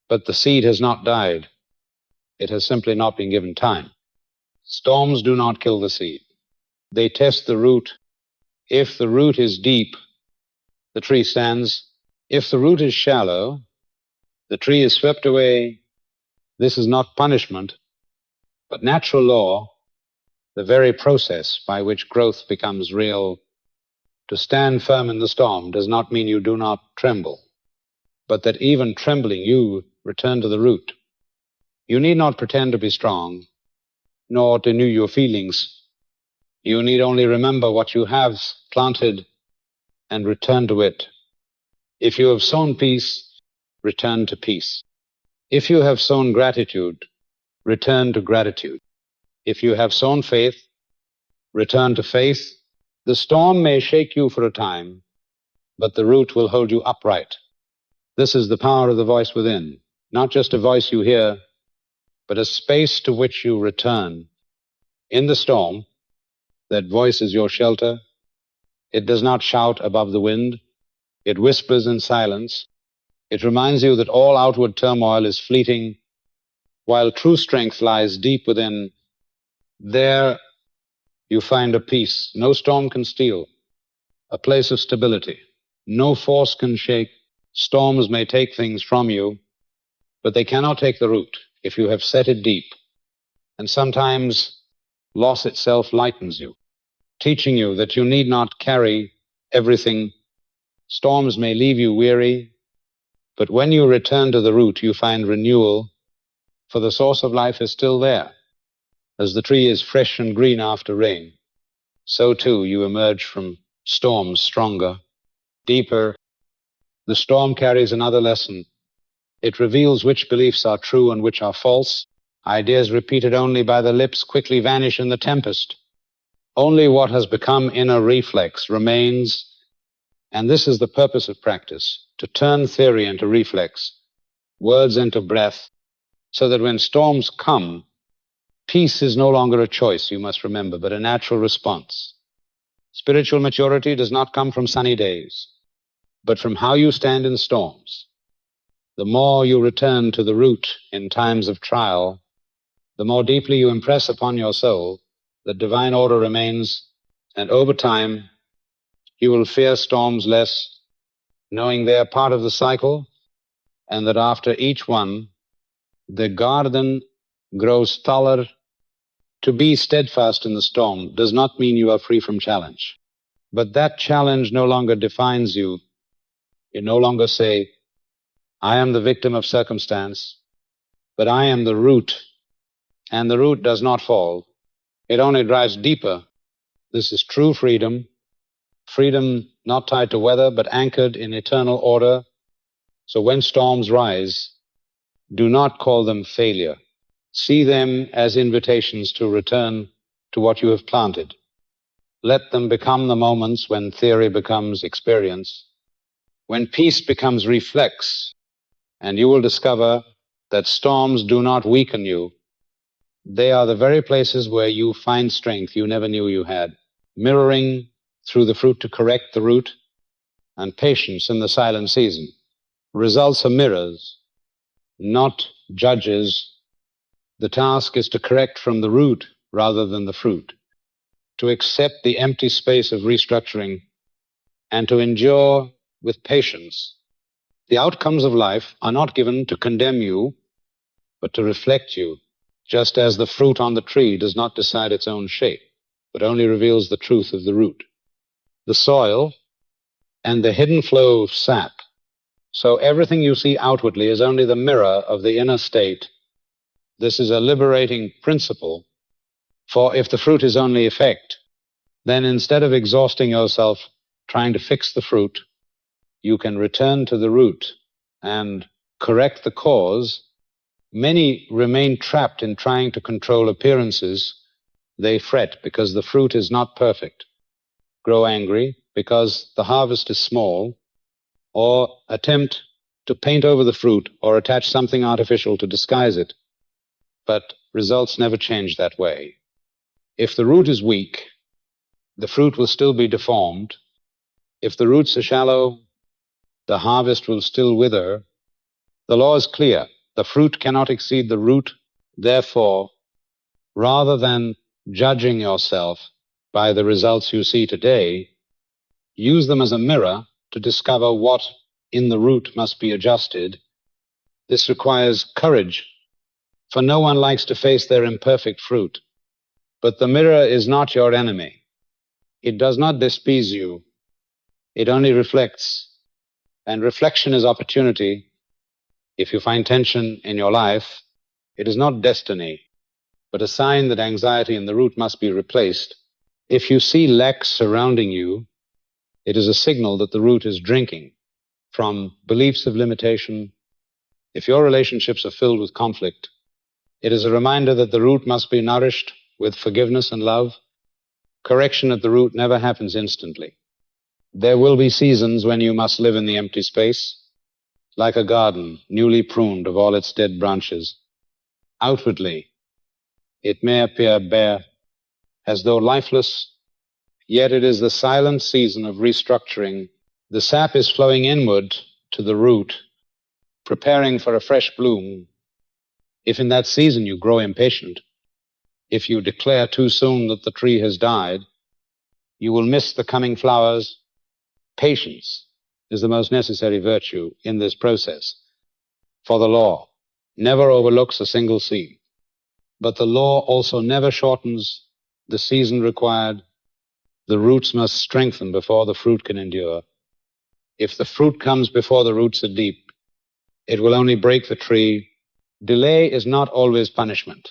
But the seed has not died. It has simply not been given time. Storms do not kill the seed. They test the root. If the root is deep, the tree stands. If the root is shallow, the tree is swept away. This is not punishment, but natural law, the very process by which growth becomes real. To stand firm in the storm does not mean you do not tremble, but that even trembling you return to the root. You need not pretend to be strong, nor renew your feelings. You need only remember what you have planted and return to it. If you have sown peace, return to peace. If you have sown gratitude, return to gratitude. If you have sown faith, return to faith. The storm may shake you for a time, but the root will hold you upright. This is the power of the voice within, not just a voice you hear, but a space to which you return. In the storm, that voice is your shelter. It does not shout above the wind. It whispers in silence. It reminds you that all outward turmoil is fleeting, while true strength lies deep within. There you find a peace no storm can steal, a place of stability. No force can shake. Storms may take things from you, but they cannot take the root if you have set it deep. And sometimes loss itself lightens you, teaching you that you need not carry everything. Storms may leave you weary, but when you return to the root, you find renewal, for the source of life is still there. As the tree is fresh and green after rain, so too you emerge from storms stronger, deeper. The storm carries another lesson. It reveals which beliefs are true and which are false. Ideas repeated only by the lips quickly vanish in the tempest. Only what has become inner reflex remains, and this is the purpose of practice, to turn theory into reflex, words into breath, so that when storms come, peace is no longer a choice, you must remember, but a natural response. Spiritual maturity does not come from sunny days, but from how you stand in storms. The more you return to the root in times of trial, the more deeply you impress upon your soul that divine order remains, and over time you will fear storms less, knowing they are part of the cycle, and that after each one, the garden grows taller. To be steadfast in the storm does not mean you are free from challenge, but that challenge no longer defines you. You no longer say, I am the victim of circumstance, but I am the root, and the root does not fall. It only drives deeper. This is true freedom, freedom not tied to weather, but anchored in eternal order. So when storms rise, do not call them failure. See them as invitations to return to what you have planted. Let them become the moments when theory becomes experience, when peace becomes reflex, and you will discover that storms do not weaken you. They are the very places where you find strength you never knew you had, mirroring through the fruit to correct the root, and patience in the silent season. Results are mirrors, not judges. The task is to correct from the root rather than the fruit, to accept the empty space of restructuring, and to endure with patience. The outcomes of life are not given to condemn you, but to reflect you, just as the fruit on the tree does not decide its own shape, but only reveals the truth of the root, the soil, and the hidden flow of sap. So everything you see outwardly is only the mirror of the inner state. This is a liberating principle, for if the fruit is only effect, then instead of exhausting yourself trying to fix the fruit, you can return to the root and correct the cause. Many remain trapped in trying to control appearances. They fret because the fruit is not perfect, grow angry because the harvest is small, or attempt to paint over the fruit or attach something artificial to disguise it. But results never change that way. If the root is weak, the fruit will still be deformed. If the roots are shallow, the harvest will still wither. The law is clear. The fruit cannot exceed the root. Therefore, rather than judging yourself by the results you see today, use them as a mirror to discover what in the root must be adjusted. This requires courage, for no one likes to face their imperfect fruit. But the mirror is not your enemy. It does not despise you. It only reflects. And reflection is opportunity. If you find tension in your life, It is not destiny, but a sign that anxiety in the root must be replaced. If you see lack surrounding you, it is a signal that the root is drinking from beliefs of limitation. If your relationships are filled with conflict, it is a reminder that the root must be nourished with forgiveness and love. Correction at the root never happens instantly. There will be seasons when you must live in the empty space, like a garden newly pruned of all its dead branches. Outwardly, it may appear bare, as though lifeless, yet it is the silent season of restructuring. The sap is flowing inward to the root, preparing for a fresh bloom. If in that season you grow impatient, if you declare too soon that the tree has died, you will miss the coming flowers. Patience is the most necessary virtue in this process, for the law never overlooks a single seed, but the law also never shortens the season required. The roots must strengthen before the fruit can endure. If the fruit comes before the roots are deep, it will only break the tree. Delay is not always punishment,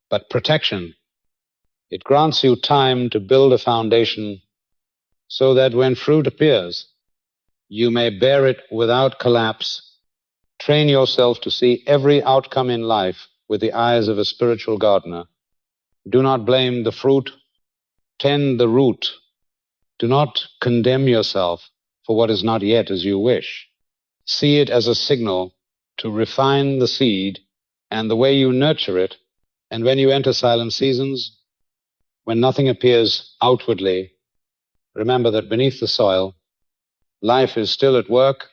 but protection. It grants you time to build a foundation so that when fruit appears, you may bear it without collapse. Train yourself to see every outcome in life with the eyes of a spiritual gardener. Do not blame the fruit, tend the root. Do not condemn yourself for what is not yet as you wish. See it as a signal to refine the seed and the way you nurture it. And when you enter silent seasons, when nothing appears outwardly, remember that beneath the soil, life is still at work.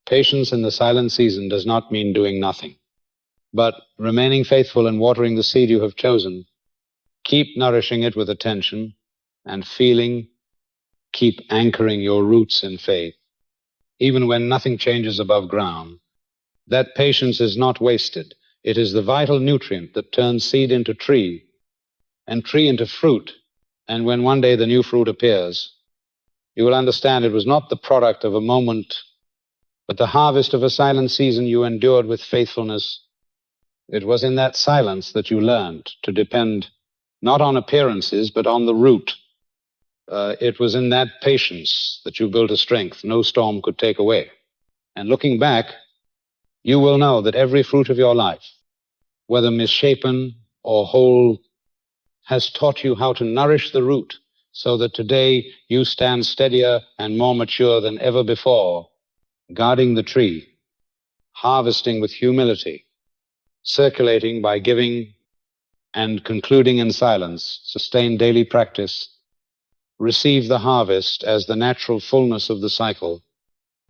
Patience in the silent season does not mean doing nothing, but remaining faithful in watering the seed you have chosen. Keep nourishing it with attention and feeling. Keep anchoring your roots in faith, even when nothing changes above ground. That patience is not wasted. It is the vital nutrient that turns seed into tree and tree into fruit. And when one day the new fruit appears, you will understand it was not the product of a moment, but the harvest of a silent season you endured with faithfulness. It was in that silence that you learned to depend not on appearances, but on the root. It was in that patience that you built a strength no storm could take away. And looking back, you will know that every fruit of your life, whether misshapen or whole, has taught you how to nourish the root so that today you stand steadier and more mature than ever before, guarding the tree, harvesting with humility, circulating by giving, and concluding in silence. Sustain daily practice. Receive the harvest as the natural fullness of the cycle.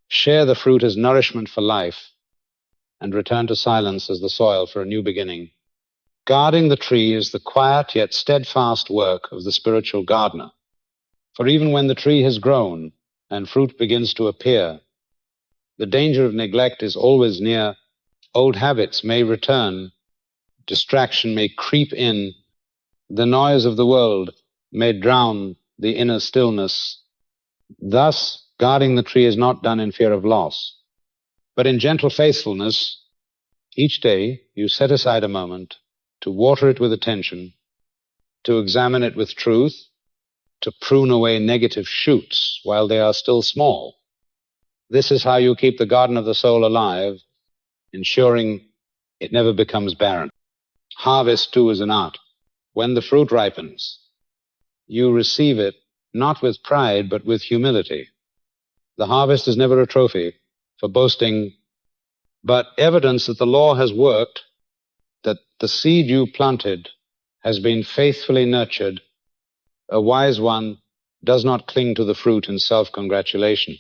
Share the fruit as nourishment for life, and return to silence as the soil for a new beginning. Guarding the tree is the quiet yet steadfast work of the spiritual gardener. For even when the tree has grown and fruit begins to appear, the danger of neglect is always near. Old habits may return, distraction may creep in, the noise of the world may drown the inner stillness. Thus, guarding the tree is not done in fear of loss, but in gentle faithfulness. Each day you set aside a moment to water it with attention, to examine it with truth, to prune away negative shoots while they are still small. This is how you keep the garden of the soul alive, ensuring it never becomes barren. Harvest, too, is an art. When the fruit ripens, you receive it not with pride, but with humility. The harvest is never a trophy for boasting, but evidence that the law has worked, that the seed you planted has been faithfully nurtured. A wise one does not cling to the fruit in self-congratulation,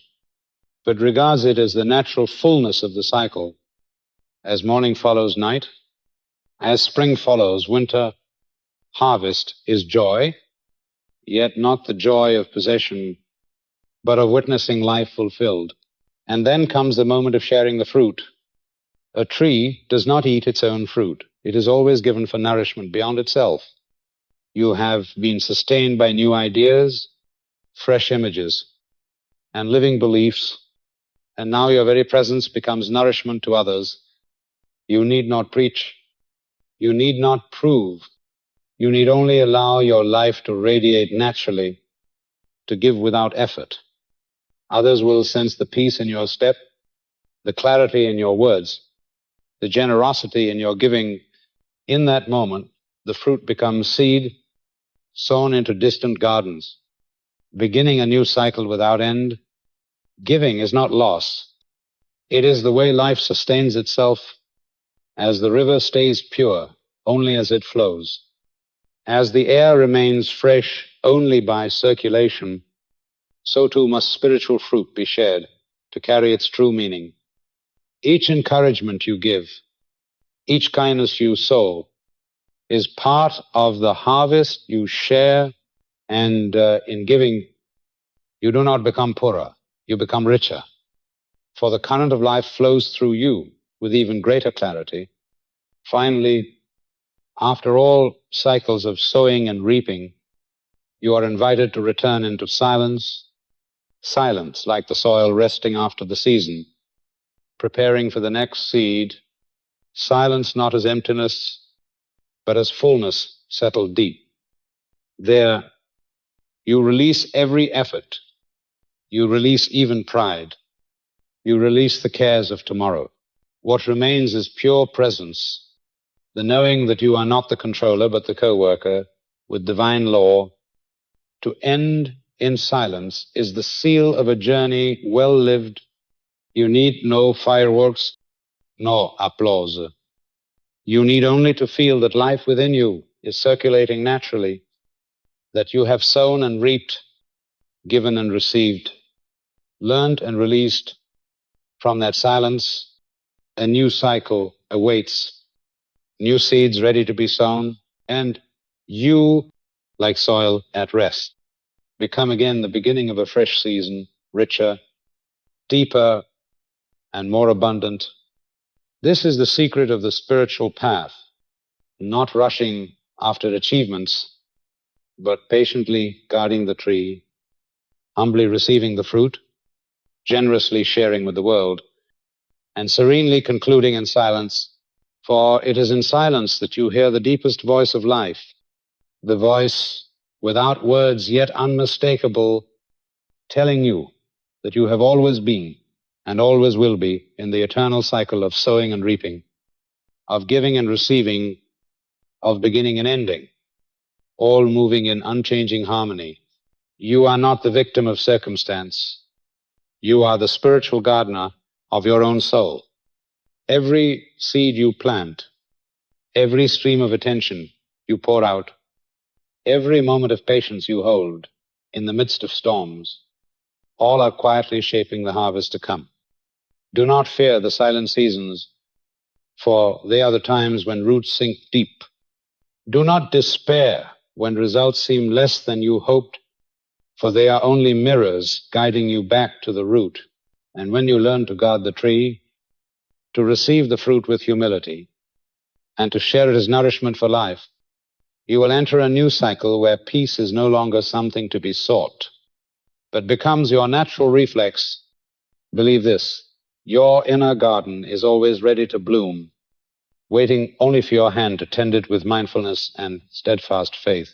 but regards it as the natural fullness of the cycle. As morning follows night, as spring follows winter, harvest is joy, yet not the joy of possession, but of witnessing life fulfilled. And then comes the moment of sharing the fruit. A tree does not eat its own fruit. It is always given for nourishment beyond itself. You have been sustained by new ideas, fresh images, and living beliefs, and now your very presence becomes nourishment to others. You need not preach. You need not prove. You need only allow your life to radiate naturally, to give without effort. Others will sense the peace in your step, the clarity in your words, the generosity in your giving. In that moment, the fruit becomes seed sown into distant gardens, beginning a new cycle without end. Giving is not loss. It is the way life sustains itself, as the river stays pure only as it flows, as the air remains fresh only by circulation. So too must spiritual fruit be shared to carry its true meaning. Each encouragement you give, each kindness you sow, is part of the harvest you share, and in giving, you do not become poorer, you become richer. For the current of life flows through you with even greater clarity. Finally, after all cycles of sowing and reaping, you are invited to return into silence, silence like the soil resting after the season, preparing for the next seed, silence not as emptiness, but as fullness settled deep. There, you release every effort. You release even pride. You release the cares of tomorrow. What remains is pure presence, the knowing that you are not the controller, but the co-worker with divine law. To end in silence is the seal of a journey well lived. You need no fireworks, no applause. You need only to feel that life within you is circulating naturally, that you have sown and reaped, given and received, learned and released. From that silence, a new cycle awaits, new seeds ready to be sown, and you, like soil at rest, become again the beginning of a fresh season, richer, deeper, and more abundant. This is the secret of the spiritual path, not rushing after achievements, but patiently guarding the tree, humbly receiving the fruit, generously sharing with the world, and serenely concluding in silence, for it is in silence that you hear the deepest voice of life, the voice without words yet unmistakable, telling you that you have always been and always will be in the eternal cycle of sowing and reaping, of giving and receiving, of beginning and ending, all moving in unchanging harmony. You are not the victim of circumstance. You are the spiritual gardener of your own soul. Every seed you plant, every stream of attention you pour out, every moment of patience you hold in the midst of storms, all are quietly shaping the harvest to come. Do not fear the silent seasons, for they are the times when roots sink deep. Do not despair when results seem less than you hoped, for they are only mirrors guiding you back to the root. And when you learn to guard the tree, to receive the fruit with humility, and to share it as nourishment for life, you will enter a new cycle where peace is no longer something to be sought, but becomes your natural reflex. Believe this: your inner garden is always ready to bloom, waiting only for your hand to tend it with mindfulness and steadfast faith.